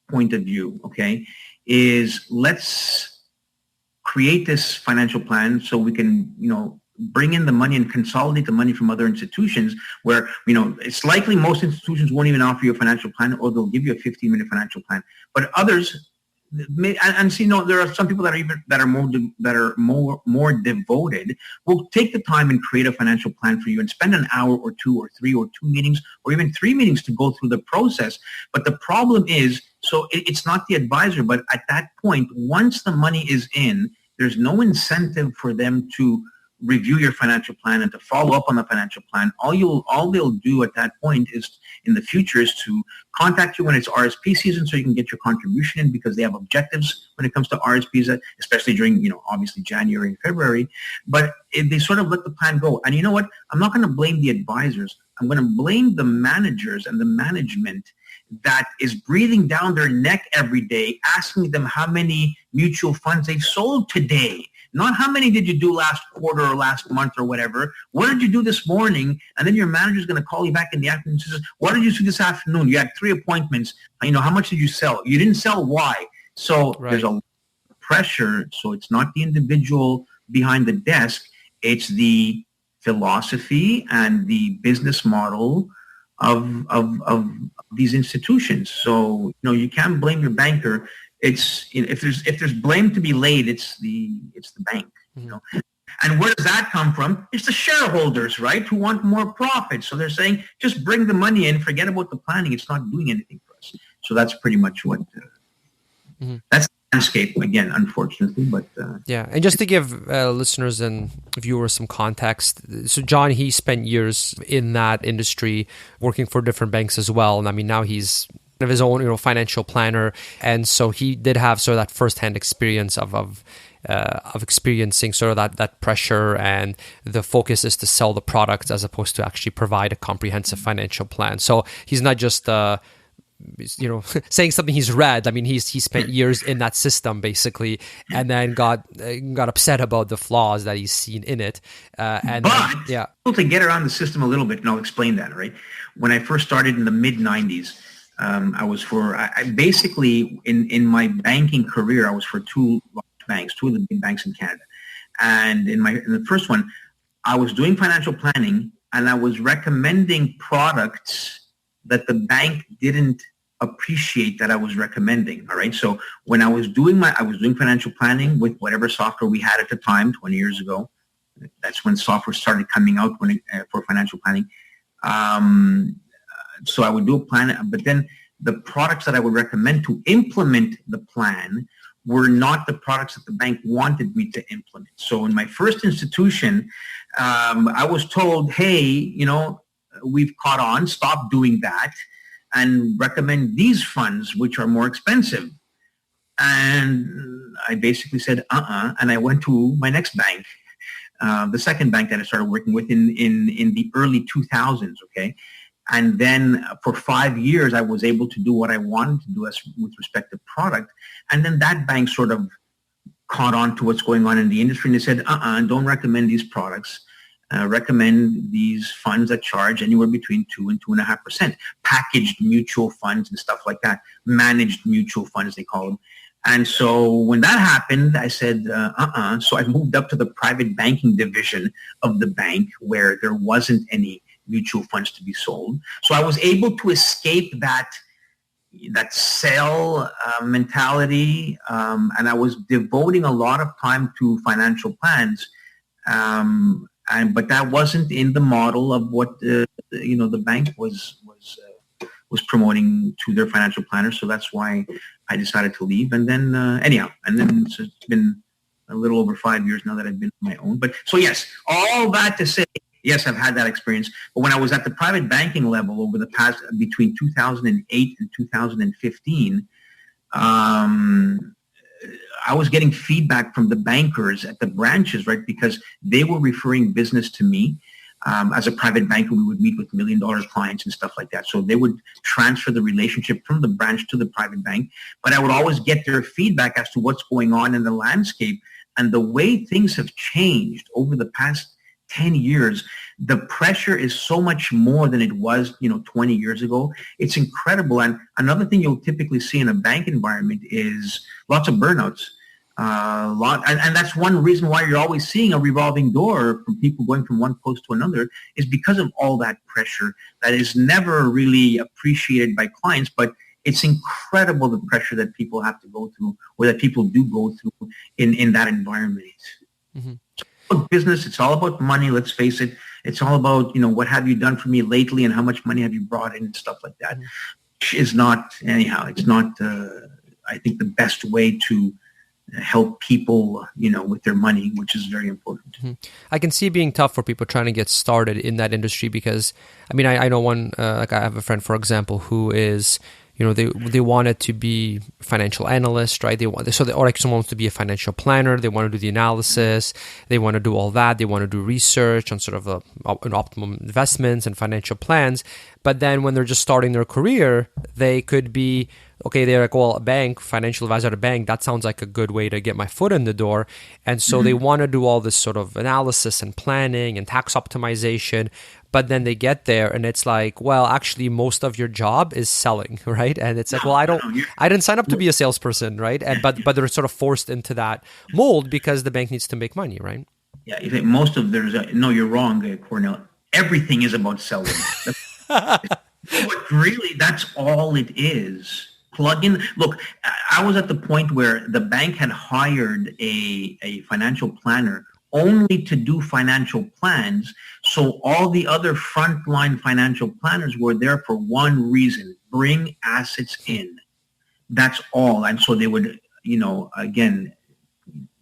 point of view, okay, is let's create this financial plan so we can, bring in the money and consolidate the money from other institutions where, it's likely most institutions won't even offer you a financial plan, or they'll give you a 15-minute financial plan. But others may, there are some people that are more devoted, will take the time and create a financial plan for you and spend an hour or 2 or 3 or 2 meetings or even 3 meetings to go through the process. But the problem is, so it's not the advisor, but at that point, once the money is in, there's no incentive for them to review your financial plan and to follow up on the financial plan. All they'll do at that point is, in the future, is to contact you when it's RSP season so you can get your contribution in, because they have objectives when it comes to RSPs, especially during, obviously January and February. But they sort of let the plan go. And you know what? I'm not going to blame the advisors. I'm going to blame the managers and the management that is breathing down their neck every day, asking them how many mutual funds they've sold today. Not how many did you do last quarter or last month or whatever. What did you do this morning? And then your manager's going to call you back in the afternoon and says, what did you do this afternoon? You had 3 appointments. How much did you sell? You didn't sell. Why? So There's a lot of pressure. So it's not the individual behind the desk. It's the philosophy and the business model of these institutions. So, you can't blame your banker. It's, if there's blame to be laid, it's the bank, And where does that come from? It's the shareholders, right, who want more profit. So they're saying, just bring the money in, forget about the planning. It's not doing anything for us. So that's pretty much what that's the landscape again, unfortunately. But
yeah, and just to give listeners and viewers some context, so John, he spent years in that industry, working for different banks as well, and I mean now he's of his own, financial planner, and so he did have sort of that firsthand experience of experiencing sort of that pressure, and the focus is to sell the product as opposed to actually provide a comprehensive financial plan. So he's not just saying something he's read. I mean, he spent years in that system basically, and then got upset about the flaws that he's seen in it.
To get around the system a little bit, and I'll explain that. Right, when I first started in the mid '90s. I basically in my banking career, I was for 2 large banks, 2 of the big banks in Canada. And in the first one, I was doing financial planning, and I was recommending products that the bank didn't appreciate that I was recommending. All right. So when I was doing financial planning with whatever software we had at the time, 20 years ago, that's when software started coming out for financial planning. So I would do a plan, but then the products that I would recommend to implement the plan were not the products that the bank wanted me to implement. So in my first institution, I was told, hey, we've caught on, stop doing that, and recommend these funds, which are more expensive. And I basically said, and I went to my next bank, the second bank that I started working with in the early 2000s, okay? And then for 5 years, I was able to do what I wanted to do with respect to product. And then that bank sort of caught on to what's going on in the industry, and they said, don't recommend these products. Recommend these funds that charge anywhere between 2 and 2.5%. Packaged mutual funds and stuff like that. Managed mutual funds, they call them. And so when that happened, I said, So I moved up to the private banking division of the bank where there wasn't any mutual funds to be sold. So I was able to escape that sell mentality, and I was devoting a lot of time to financial plans. But that wasn't in the model of what the bank was promoting to their financial planners. So that's why I decided to leave. And then so it's been a little over 5 years now that I've been on my own. But so yes, all that to say, yes, I've had that experience. But when I was at the private banking level over the past between 2008 and 2015, I was getting feedback from the bankers at the branches, right? Because they were referring business to me. As a private banker, we would meet with $1 million clients and stuff like that. So they would transfer the relationship from the branch to the private bank. But I would always get their feedback as to what's going on in the landscape. And the way things have changed over the past 10 years, the pressure is so much more than it was, 20 years ago. It's incredible. And another thing you'll typically see in a bank environment is lots of burnouts. And that's one reason why you're always seeing a revolving door from people going from one post to another, is because of all that pressure that is never really appreciated by clients, but it's incredible the pressure that people have to go through, or that people do go through in that environment. Mm-hmm. It's all about business. It's all about money. Let's face it. It's all about, what have you done for me lately and how much money have you brought in and stuff like that, which is not, it's not, I think, the best way to help people, with their money, which is very important.
Mm-hmm. I can see it being tough for people trying to get started in that industry because, I know one, I have a friend, for example, who is, they wanted to be financial analyst, right? Or like someone wants to be a financial planner. They want to do the analysis. They want to do all that. They want to do research on sort of an optimum investments and financial plans. But then when they're just starting their career, they could be, okay, they're like, well, a bank, financial advisor at a bank, that sounds like a good way to get my foot in the door. And so they want to do all this sort of analysis and planning and tax optimization. But then they get there and it's like, well, actually, most of your job is selling, right? And it's like, well, I didn't sign up to be a salesperson, right? And but they're sort of forced into that mold because the bank needs to make money, right?
Yeah, you're wrong, Cornell. Everything is about selling. But really, that's all it is. Plug in. Look, I was at the point where the bank had hired a financial planner only to do financial plans. So all the other frontline financial planners were there for one reason: bring assets in. That's all. And so they would, again,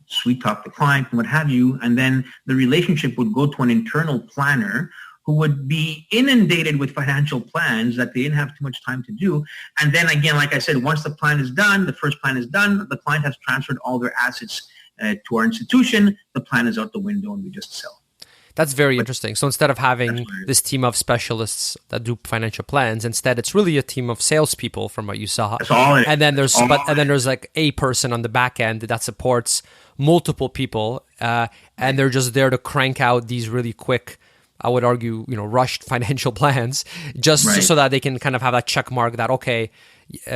sweet talk the client and what have you. And then the relationship would go to an internal planner who would be inundated with financial plans that they didn't have too much time to do. And then again, like I said, once the plan is done, the first plan is done, the client has transferred all their assets to our institution, the plan is out the window and we just sell.
That's very interesting. So instead of having this team of specialists that do financial plans, instead it's really a team of salespeople from what you saw.
That's all it is.
And then there's like a person on the back end that supports multiple people, and they're just there to crank out these really quick, I would argue, rushed financial plans, just so that they can kind of have that check mark that, okay,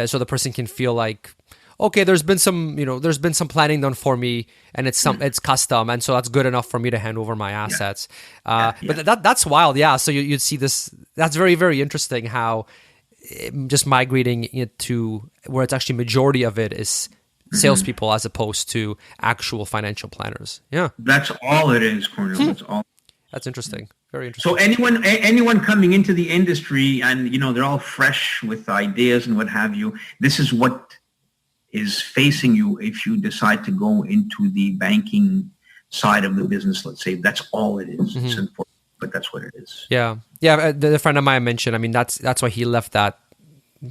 so the person can feel like, okay, there's been some planning done for me, and it's custom, and so that's good enough for me to hand over my assets. But that's wild, yeah. So you'd see this. That's very, very interesting. How just migrating it to where it's actually majority of it is salespeople as opposed to actual financial planners. Yeah,
that's all it is, Cornel. That's all.
That's interesting. Very interesting.
So anyone coming into the industry and, they're all fresh with ideas and what have you, this is what is facing you if you decide to go into the banking side of the business, let's say. That's all it is. It's important, but that's what it is.
Yeah. Yeah. The friend of mine mentioned, that's why he left that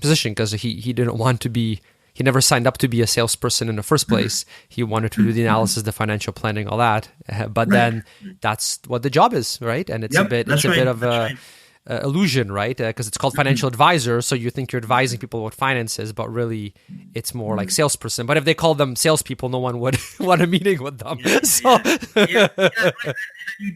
position, because he didn't want to be, he never signed up to be a salesperson in the first place. He wanted to do the analysis, the financial planning, all that. But then that's what the job is, right? And it's a bit of illusion, right? Because it's called financial advisor, so you think you're advising people about finances, but really it's more like salesperson. But if they call them salespeople, no one would want a meeting with them.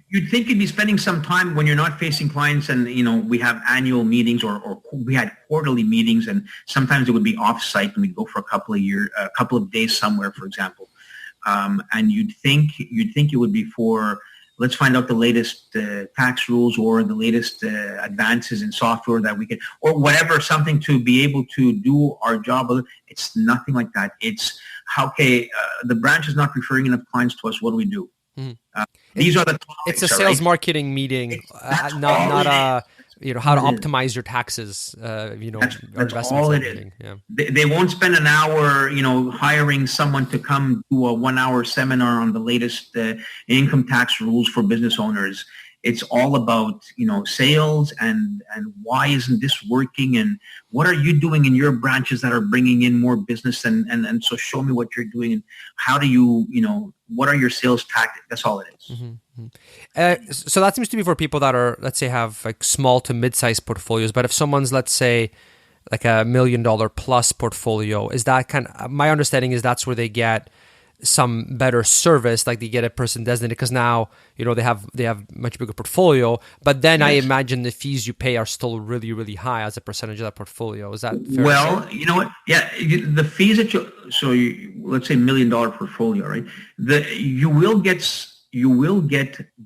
You'd think you'd be spending some time when you're not facing clients, and we have annual meetings or we had quarterly meetings, and sometimes it would be off-site, and we'd go for a couple of days somewhere, for example. And you'd think it would be for, let's find out the latest tax rules or the latest advances in software that we can, or whatever, something to be able to do our job. It's nothing like that. It's the branch is not referring enough clients to us. What do we do?
Mm-hmm.
These are the topics.
It's a sales marketing meeting, not a how to optimize your taxes.
That's all it is. Yeah. They won't spend an hour, hiring someone to come do a 1-hour seminar on the latest income tax rules for business owners. It's all about, sales and why isn't this working, and what are you doing in your branches that are bringing in more business, and so show me what you're doing, and how do you, what are your sales tactics? That's all it is.
Mm-hmm. So that seems to be for people that are, let's say, have like small to mid-sized portfolios. But if someone's, let's say, like $1 million plus portfolio, is that my understanding is that's where they get some better service, like they get a person designated, because now they have much bigger portfolio, but then I imagine the fees you pay are still really, really high as a percentage of that portfolio. Is that fair?
Well, you know what? Yeah, the fees that let's say $1 million portfolio, right? You will get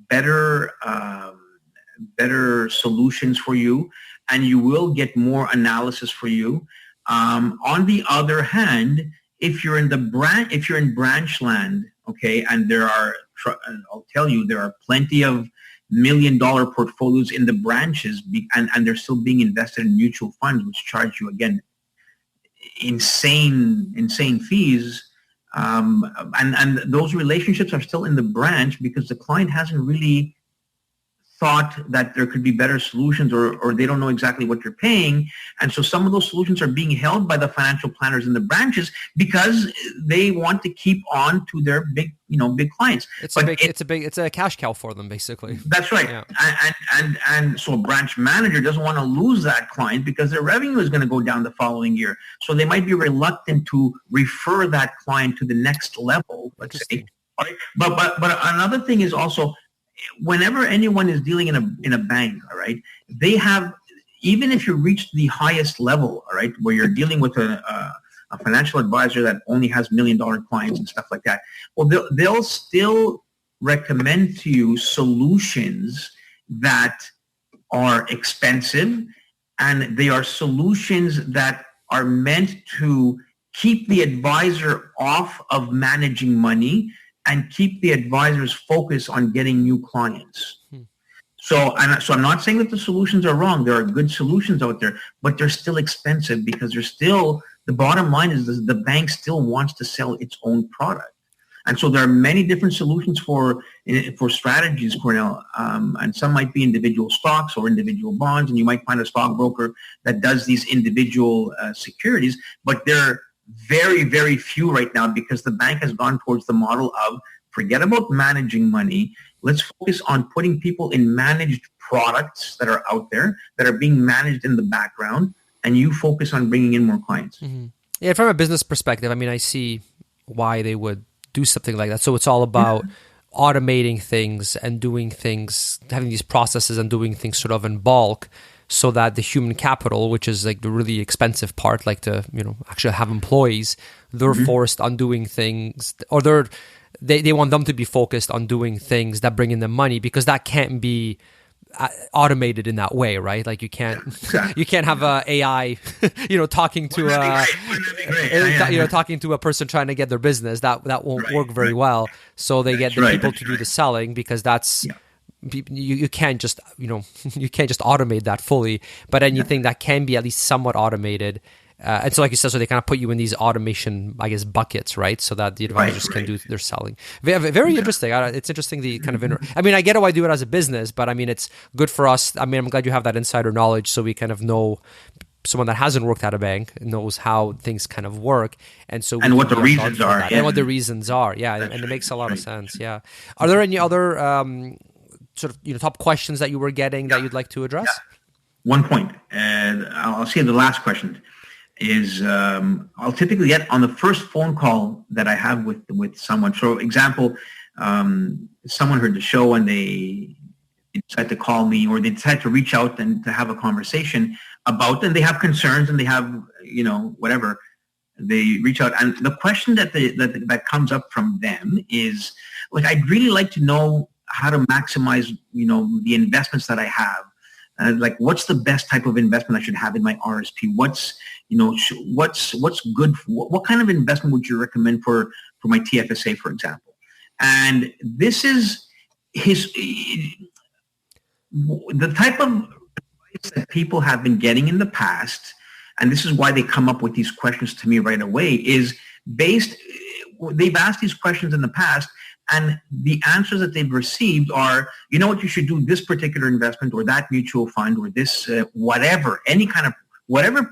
better solutions for you, and you will get more analysis for you. On the other hand, if you're in branch land, okay, and I'll tell you, there are plenty of $1 million portfolios in the branches, and they're still being invested in mutual funds, which charge you, again, insane fees. And those relationships are still in the branch because the client hasn't really thought that there could be better solutions, or they don't know exactly what you're paying. And so some of those solutions are being held by the financial planners in the branches because they want to keep on to their big clients.
It's a cash cow for them, basically.
That's right. Yeah. And so a branch manager doesn't want to lose that client because their revenue is going to go down the following year. So they might be reluctant to refer that client to the next level, let's say. Right? But another thing is also, whenever anyone is dealing in a bank, all right, they have, even if you reach the highest level, all right, where you're dealing with a financial advisor that only has $1 million clients and stuff like that, well, they'll still recommend to you solutions that are expensive, and they are solutions that are meant to keep the advisor off of managing money and keep the advisor's focus on getting new clients. So I'm not saying that the solutions are wrong. There are good solutions out there, but they're still expensive because the bottom line is the bank still wants to sell its own product. And so there are many different solutions for strategies, Cornell, and some might be individual stocks or individual bonds, and you might find a stockbroker that does these individual securities, but they're very, very few right now because the bank has gone towards the model of forget about managing money. Let's focus on putting people in managed products that are out there that are being managed in the background, and you focus on bringing in more clients.
Mm-hmm. Yeah, from a business perspective, I mean, I see why they would do something like that. So it's all about automating things and doing things, having these processes and doing things sort of in bulk, so that the human capital, which is like the really expensive part, like to actually have employees, they're forced on doing things, or they want them to be focused on doing things that bring in them money, because that can't be automated in that way, right? Like you can't have a AI, talking to talking to a person trying to get their business. That won't work very well. So they get the people to do the selling, because that's. Yeah. You can't just automate that fully, but anything that can be at least somewhat automated, and so like you said, so they kind of put you in these automation, I guess, buckets, right? So that the advisors can do their selling. Very interesting. It's interesting the kind of I mean, I get why I do it as a business, but I mean, it's good for us. I mean, I'm glad you have that insider knowledge, so we kind of know. Someone that hasn't worked at a bank knows how things kind of work, and so
what the reasons are,
and what the reasons are, and it makes a lot of sense. Yeah. Are there any other sort of top questions that you were getting that you'd like to address?
one point. I'll say the last question is I'll typically get on the first phone call that I have with someone. For example, someone heard the show and they decide to call me, or they decide to reach out and to have a conversation about, and they have concerns and they have, whatever. They reach out, and the question that comes up from them is, like, I'd really like to know how to maximize, the investments that I have. Like, what's the best type of investment I should have in my RSP? What's good? What kind of investment would you recommend for my TFSA, for example? And this is the type of advice that people have been getting in the past, and this is why they come up with these questions to me right away, is they've asked these questions in the past, and the answers that they've received are, what you should do, this particular investment or that mutual fund or this whatever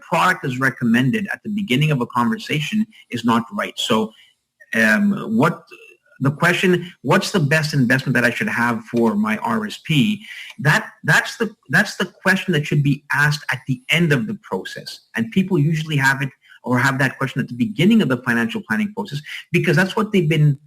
product is recommended at the beginning of a conversation is not right. So the question, what's the best investment that I should have for my RSP? That's the question that should be asked at the end of the process. And people usually have it, or have that question at the beginning of the financial planning process, because that's what they've been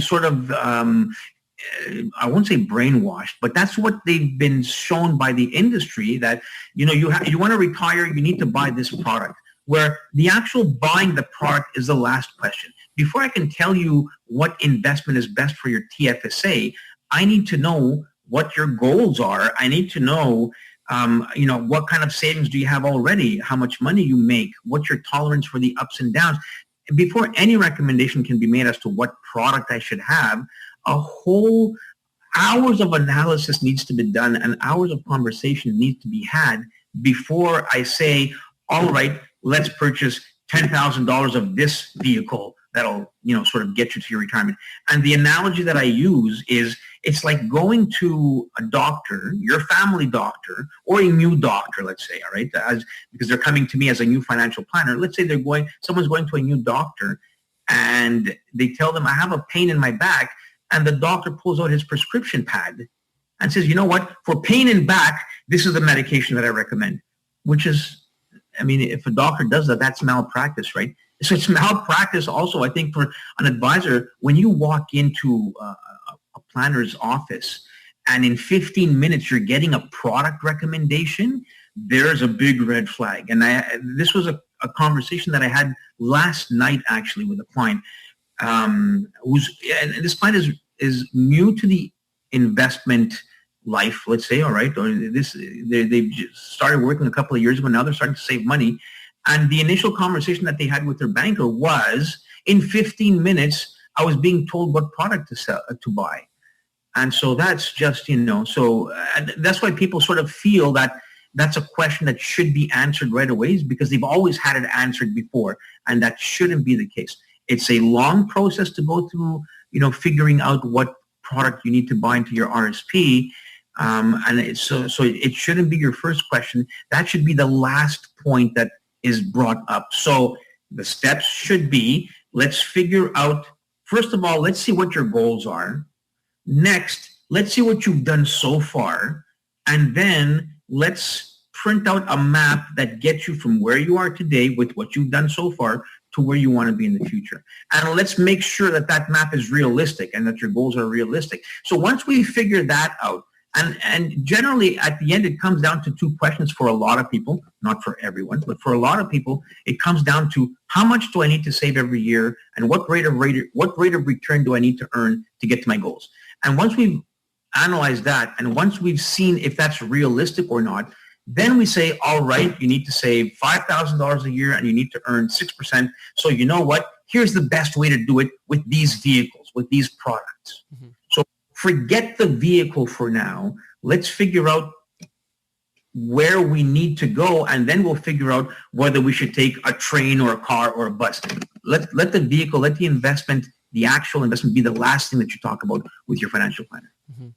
sort of, I won't say brainwashed, but that's what they've been shown by the industry, that, you want to retire, you need to buy this product, where the actual buying the product is the last question. Before I can tell you what investment is best for your TFSA, I need to know what your goals are. I need to know, what kind of savings do you have already, how much money you make, what's your tolerance for the ups and downs. Before any recommendation can be made as to what product I should have, a whole hours of analysis needs to be done and hours of conversation needs to be had before I say, all right, let's purchase $10,000 of this vehicle that'll, sort of get you to your retirement. And the analogy that I use is, it's like going to a doctor, your family doctor, or a new doctor, let's say, all right, because they're coming to me as a new financial planner. Let's say someone's going to a new doctor and they tell them, I have a pain in my back, and the doctor pulls out his prescription pad and says, you know what, for pain in back, this is the medication that I recommend, which is, if a doctor does that, that's malpractice, right? So it's malpractice also, I think, for an advisor. When you walk into a planner's office and in 15 minutes you're getting a product recommendation, there's a big red flag. And this was a conversation that I had last night, actually, with a client and this client is new to the investment life, let's say, all right, or they've started working a couple of years ago. Now they're starting to save money. And the initial conversation that they had with their banker was, in 15 minutes, I was being told what product to buy. And so that's just, so that's why people sort of feel that that's a question that should be answered right away, is because they've always had it answered before. And that shouldn't be the case. It's a long process to go through, figuring out what product you need to buy into your RSP. And so it shouldn't be your first question. That should be the last point that is brought up. So the steps should be, let's figure out, first of all, let's see what your goals are. Next, let's see what you've done so far. And then let's print out a map that gets you from where you are today with what you've done so far to where you want to be in the future. And let's make sure that that map is realistic and that your goals are realistic. So once we figure that out, and generally at the end, it comes down to two questions for a lot of people, not for everyone, but for a lot of people, it comes down to, how much do I need to save every year, and what rate of return do I need to earn to get to my goals? And once we've analyzed that, and once we've seen if that's realistic or not, then we say, all right, you need to save $5,000 a year and you need to earn 6%. So you know what? Here's the best way to do it with these vehicles, with these products. Mm-hmm. So forget the vehicle for now. Let's figure out where we need to go, and then we'll figure out whether we should take a train or a car or a bus. Let the vehicle, let the investment, the actual investment, be the last thing that you talk about with your financial planner. Mm-hmm.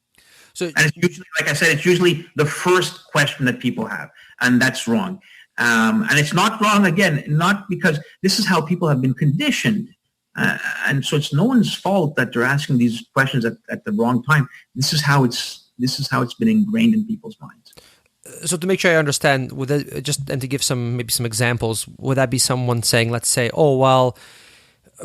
And it's usually, like I said, it's usually the first question that people have, and that's wrong. And it's not wrong, again, not because this is how people have been conditioned. And so it's no one's fault that they're asking these questions at the wrong time. This is how it's been ingrained in people's minds.
So to make sure I understand, would that just, and to give maybe some examples, would that be someone saying, let's say, oh, well,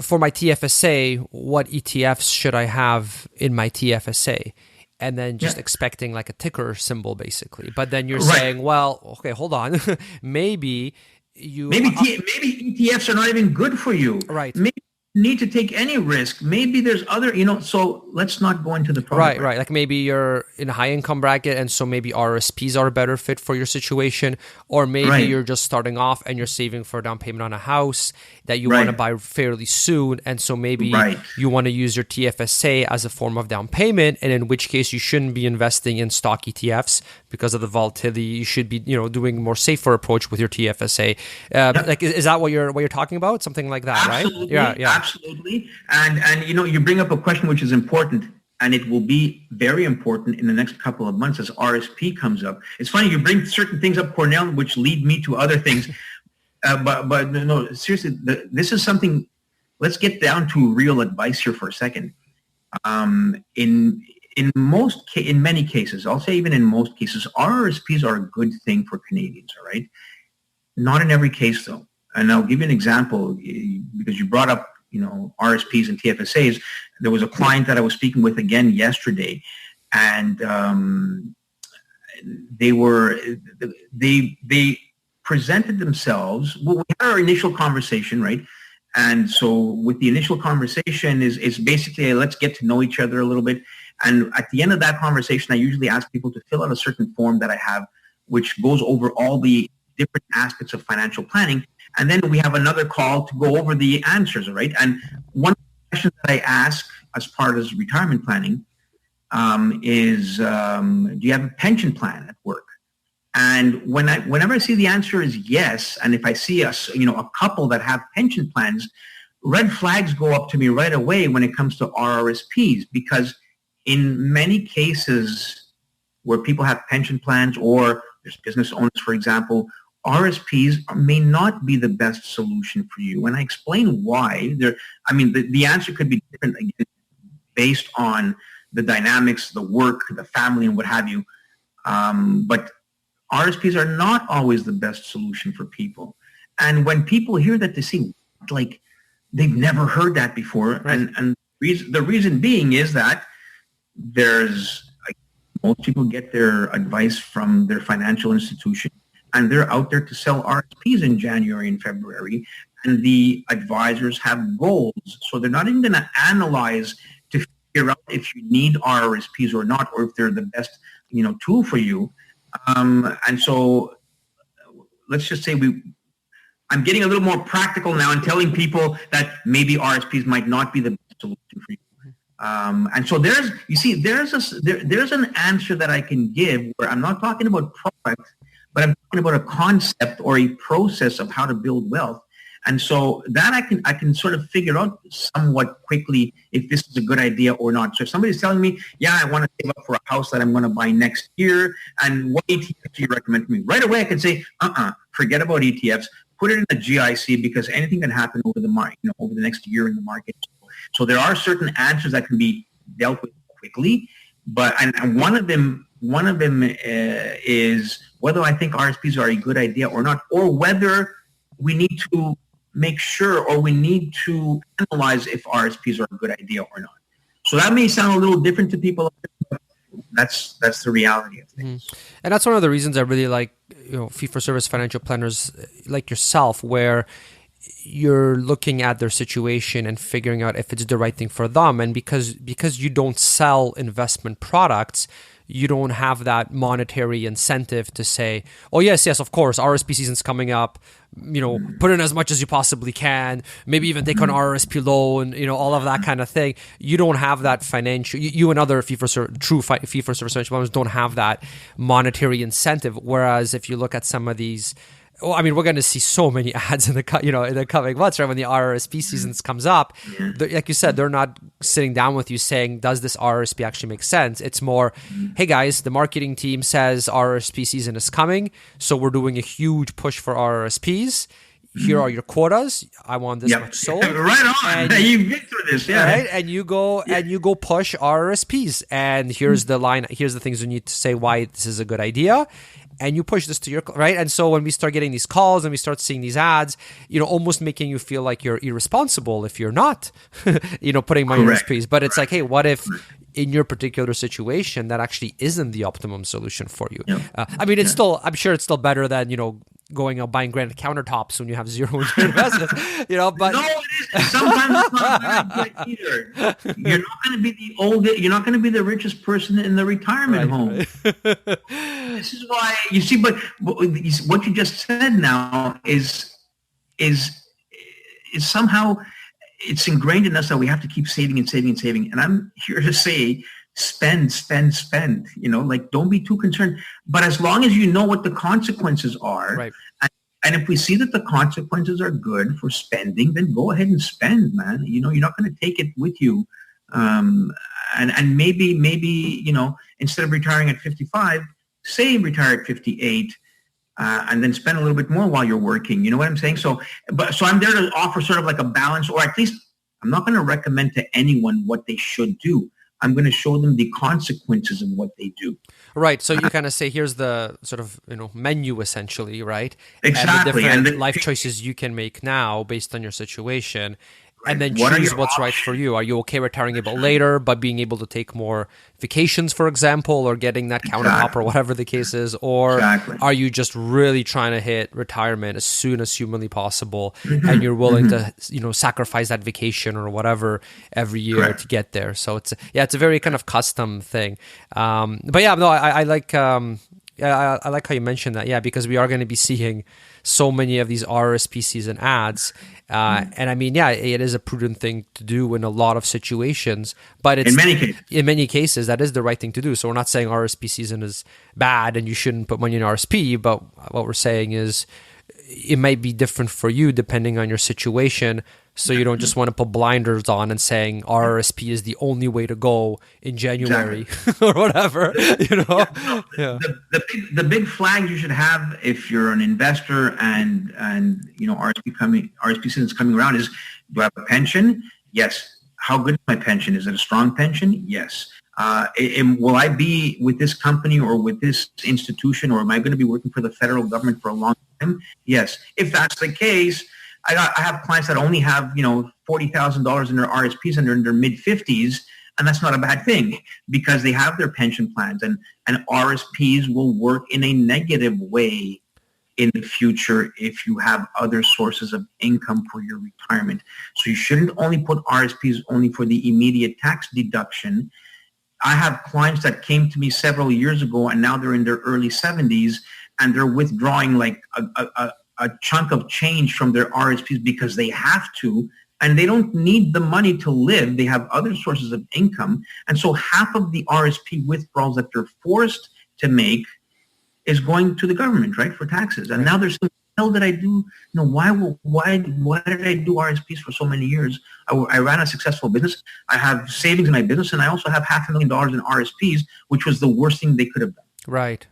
for my TFSA, what ETFs should I have in my TFSA? And then just expecting like a ticker symbol, basically. But then you're saying, well, okay, hold on. maybe
ETFs are not even good for you.
Right.
Maybe you need to take any risk. Maybe there's other, so let's not go into the problem.
Right. Like maybe you're in a high income bracket, and so maybe RRSPs are a better fit for your situation, or maybe you're just starting off and you're saving for a down payment on a house that you want to buy fairly soon, and so maybe you want to use your TFSA as a form of down payment, and in which case you shouldn't be investing in stock ETFs because of the volatility. You should be doing more safer approach with your TFSA. Like is that what you're talking about? Something like that,
Absolutely,
right? Yeah.
Absolutely. And you bring up a question which is important, and it will be very important in the next couple of months as RSP comes up. It's funny, you bring certain things up, Cornell, which lead me to other things. But no, seriously, this is something. Let's get down to real advice here for a second. In many cases, I'll say even in most cases, RRSPs are a good thing for Canadians. All right, not in every case though. And I'll give you an example because you brought up RSPs and TFSAs. There was a client that I was speaking with again yesterday, and they presented themselves. Well, we had our initial conversation, right? And so with the initial conversation is basically let's get to know each other a little bit. And at the end of that conversation, I usually ask people to fill out a certain form that I have, which goes over all the different aspects of financial planning. And then we have another call to go over the answers, right? And one question that I ask as part of retirement planning is, do you have a pension plan at work? And whenever I see the answer is yes, and if I see a couple that have pension plans, red flags go up to me right away when it comes to RRSPs, because in many cases where people have pension plans or there's business owners, for example, RSPs may not be the best solution for you. And I explain why. The answer could be different again, based on the dynamics, the work, the family, and what have you. But RSPs are not always the best solution for people. And when people hear that, they say, like, they've never heard that before. Right. And the reason being is that most people get their advice from their financial institution, and they're out there to sell RSPs in January and February, and the advisors have goals. So they're not even going to analyze to figure out if you need RRSPs or not, or if they're the best, tool for you. And so let's just say I'm getting a little more practical now and telling people that maybe RSPs might not be the best solution for you. And so there's an answer that I can give where I'm not talking about products, but I'm talking about a concept or a process of how to build wealth. And so that I can sort of figure out somewhat quickly if this is a good idea or not. So if somebody's telling me, I want to save up for a house that I'm going to buy next year, and what ETF do you recommend to me? Right away I can say, forget about ETFs. Put it in a GIC, because anything can happen over the over the next year in the market. So there are certain answers that can be dealt with quickly, and one of them is whether I think RSPs are a good idea or not, or whether we need to make sure or we need to analyze if RSPs are a good idea or not. So that may sound a little different to people, but that's the reality of things.
Mm-hmm. And that's one of the reasons I really like fee-for-service financial planners like yourself, where you're looking at their situation and figuring out if it's the right thing for them. And because you don't sell investment products, you don't have that monetary incentive to say, oh, yes, of course, RRSP season's coming up, put in as much as you possibly can, maybe even take on RRSP loan, all of that kind of thing. You don't have that financial, you and other true fee-for-service financial planners don't have that monetary incentive. Whereas if you look at some of these, we're going to see so many ads in the coming months, right? When the RRSP season comes up, like you said, they're not sitting down with you saying, "Does this RRSP actually make sense?" It's more, "Hey guys, the marketing team says RRSP season is coming, so we're doing a huge push for RRSPs. Here are your quotas. I want this much sold."
Right on. You've been through this,
right? And you go push RRSPs, and here's the line. Here's the things you need to say why this is a good idea. and you push this to your right. And so when we start getting these calls and we start seeing these ads, almost making you feel like you're irresponsible if you're not, putting money in RSPs. But it's like, hey, what if in your particular situation that actually isn't the optimum solution for you? It's still, I'm sure it's still better than going out buying granite countertops when you have zero in your investments, but
no, it is. Sometimes it's not very good either. You're not going to be the oldest. You're not going to be the richest person in the retirement home. Right. This is why you see. But what you just said now is somehow it's ingrained in us that we have to keep saving and saving and saving. And I'm here to say, spend. Don't be too concerned. But as long as you know what the consequences are,
right.
And if we see that the consequences are good for spending, then go ahead and spend, man. You're not going to take it with you. And maybe, instead of retiring at 55, say retire at 58, and then spend a little bit more while you're working. You know what I'm saying? So I'm there to offer sort of like a balance, or at least I'm not going to recommend to anyone what they should do. I'm going to show them the consequences of what they do.
Right. So you kind of say, here's the sort of, menu essentially, right?
Exactly.
And the different life choices you can make now based on your situation. Right. And then choose what's right for you. Are you okay retiring a bit later, but being able to take more vacations, for example, or getting that countertop or whatever the case is? Or are you just really trying to hit retirement as soon as humanly possible, and you're willing to, sacrifice that vacation or whatever every year to get there? So it's a very kind of custom thing. I like how you mentioned that. Yeah, because we are going to be seeing so many of these RRSP season ads. It is a prudent thing to do in a lot of situations, but in many cases, that is the right thing to do. So we're not saying RRSP season is bad and you shouldn't put money in RSP, but what we're saying is it might be different for you depending on your situation. So you don't just want to put blinders on and saying RRSP is the only way to go in January or whatever.
The big flag you should have if you're an investor and RRSP season is coming around is: do I have a pension? Yes. How good is my pension? Is it a strong pension? Yes. Will I be with this company or with this institution, or am I going to be working for the federal government for a long time? Yes. If that's the case, I have clients that only have, $40,000 in their RSPs and they're in their mid-50s, and that's not a bad thing because they have their pension plans, and RSPs will work in a negative way in the future if you have other sources of income for your retirement. So you shouldn't only put RSPs only for the immediate tax deduction. I have clients that came to me several years ago, and now they're in their early 70s, and they're withdrawing like a chunk of change from their RSPs because they have to, and they don't need the money to live. They have other sources of income. And so half of the RSP withdrawals that they're forced to make is going to the government, right, for taxes. And now they're saying, what the hell did I do? Why did I do RSPs for so many years? I ran a successful business. I have savings in my business, and I also have $500,000 in RSPs, which was the worst thing they could have done.
Right.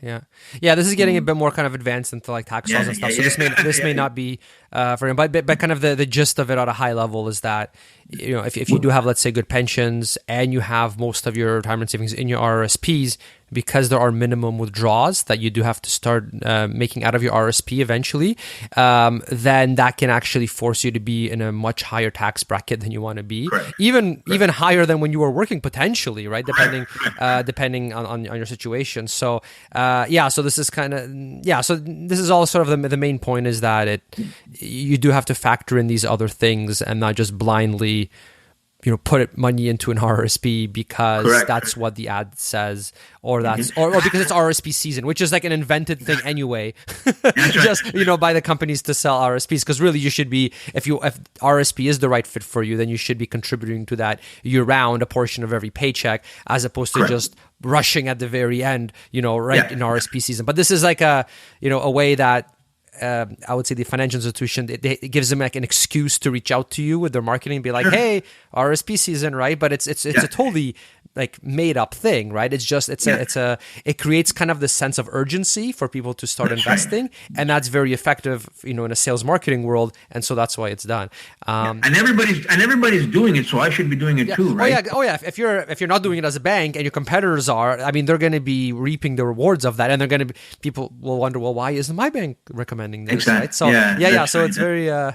Yeah. This is getting a bit more kind of advanced into like tax laws and stuff. So this may not be for him, but kind of the gist of it at a high level is that if you do have, let's say, good pensions and you have most of your retirement savings in your RRSPs, because there are minimum withdrawals that you do have to start making out of your RSP eventually, then that can actually force you to be in a much higher tax bracket than you want to be, even higher than when you were working potentially, right? Depending on your situation. So so this is kind of so this is all sort of the main point is that you do have to factor in these other things and not just blindly put money into an RRSP because that's what the ad says, or that's or because it's RRSP season, which is like an invented thing anyway, just by the companies to sell RRSPs. Because really, you should be if RRSP is the right fit for you, then you should be contributing to that year round, a portion of every paycheck, as opposed to just rushing at the very end, in RRSP season. But this is like a way that I would say the financial institution, it gives them like an excuse to reach out to you with their marketing and be like, hey, RRSP season, right? But it's a totally like made up thing, right? It's just, it creates kind of this sense of urgency for people to start investing. And that's very effective, in a sales marketing world. And so that's why it's done.
And everybody's doing it. So I should be doing it too, right?
Oh yeah. If you're not doing it as a bank and your competitors are, I mean, they're going to be reaping the rewards of that. And people will wonder, well, why isn't my bank recommending this?
Exactly.
Right? So so it's very, Now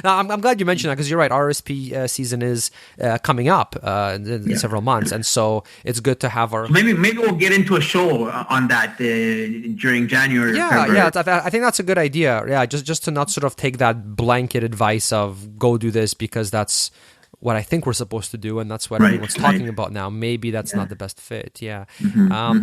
I'm glad you mentioned that, because you're right. RRSP season is coming up in several months. And so it's good to have our...
Maybe we'll get into a show on that during January.
Yeah. I think that's a good idea. Yeah, just to not sort of take that blanket advice of go do this because that's what I think we're supposed to do, and that's what everyone's talking about now. Maybe that's not the best fit. Yeah.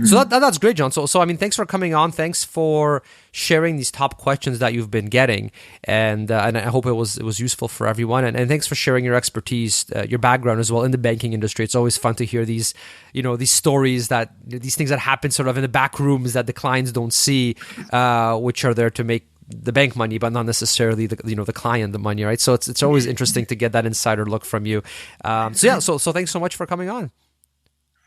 So that's great, John. So I mean, thanks for coming on. Thanks for sharing these top questions that you've been getting, and I hope it was useful for everyone. And thanks for sharing your expertise, your background as well in the banking industry. It's always fun to hear these, these stories these things that happen sort of in the back rooms that the clients don't see, which are there to make the bank money, but not necessarily the client the money, right? So it's always interesting to get that insider look from you. So thanks so much for coming on.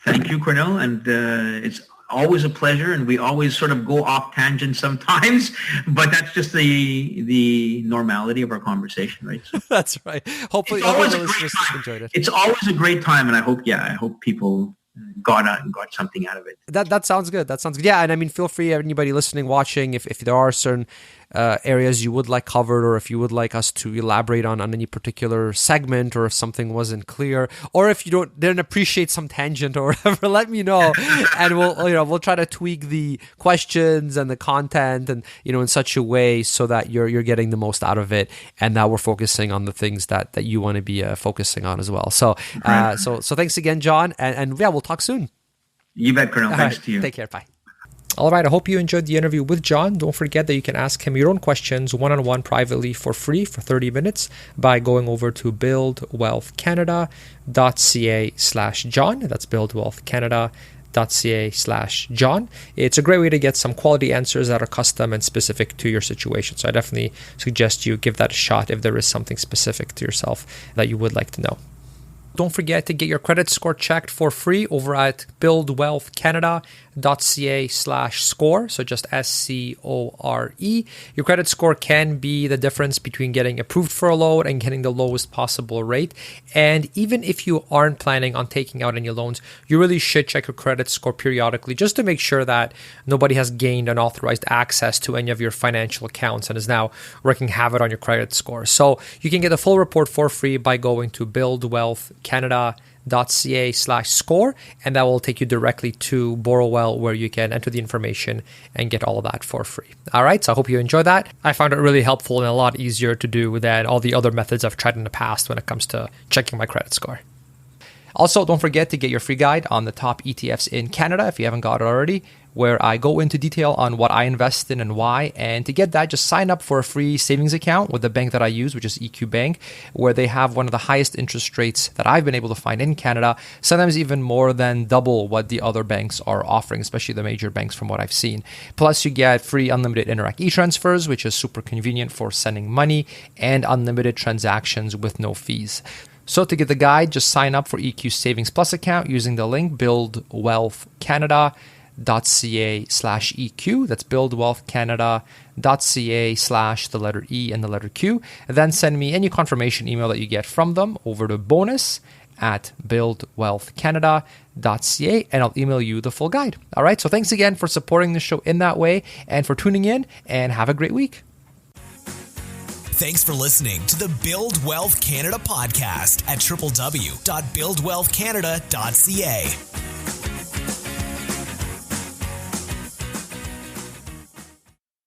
Thank you, Cornell, and it's always a pleasure. And we always sort of go off tangent sometimes, but that's just the normality of our conversation, right? So
that's right. Hopefully, listeners enjoyed it.
It's always a great time, and I hope people got something out of it.
That sounds good. Yeah, and I mean, feel free, anybody listening, watching, if there are certain areas you would like covered, or if you would like us to elaborate on any particular segment, or if something wasn't clear, or if you didn't appreciate some tangent or whatever, let me know, and we'll try to tweak the questions and the content, and in such a way so that you're getting the most out of it, and that we're focusing on the things that you want to be focusing on as well. So so thanks again, John, and yeah, we'll talk soon.
You bet, Colonel. Thanks to you.
Take care. Bye. All right, I hope you enjoyed the interview with John. Don't forget that you can ask him your own questions one-on-one privately for free for 30 minutes by going over to buildwealthcanada.ca/John. That's buildwealthcanada.ca/John. It's a great way to get some quality answers that are custom and specific to your situation. So I definitely suggest you give that a shot if there is something specific to yourself that you would like to know. Don't forget to get your credit score checked for free over at buildwealthcanada.ca/score. So just SCORE. Your credit score can be the difference between getting approved for a loan and getting the lowest possible rate. And even if you aren't planning on taking out any loans, you really should check your credit score periodically just to make sure that nobody has gained unauthorized access to any of your financial accounts and is now wreaking havoc on your credit score. So you can get a full report for free by going to buildwealthcanada.ca/score, and that will take you directly to Borrowwell, where you can enter the information and get all of that for free. All right, so I hope you enjoyed that. I found it really helpful and a lot easier to do than all the other methods I've tried in the past when it comes to checking my credit score. Also, don't forget to get your free guide on the top ETFs in Canada if you haven't got it already, where I go into detail on what I invest in and why. And to get that, just sign up for a free savings account with the bank that I use, which is EQ Bank, where they have one of the highest interest rates that I've been able to find in Canada, sometimes even more than double what the other banks are offering, especially the major banks from what I've seen. Plus, you get free unlimited Interac e-transfers, which is super convenient for sending money, and unlimited transactions with no fees. So to get the guide, just sign up for EQ Savings Plus account using the link buildwealthcanada.ca/EQ. That's buildwealthcanada.ca/ the letter E and the letter Q. And then send me any confirmation email that you get from them over to bonus@buildwealthcanada.ca, and I'll email you the full guide. All right, so thanks again for supporting the show in that way and for tuning in, and have a great week.
Thanks for listening to the Build Wealth Canada podcast at www.buildwealthcanada.ca.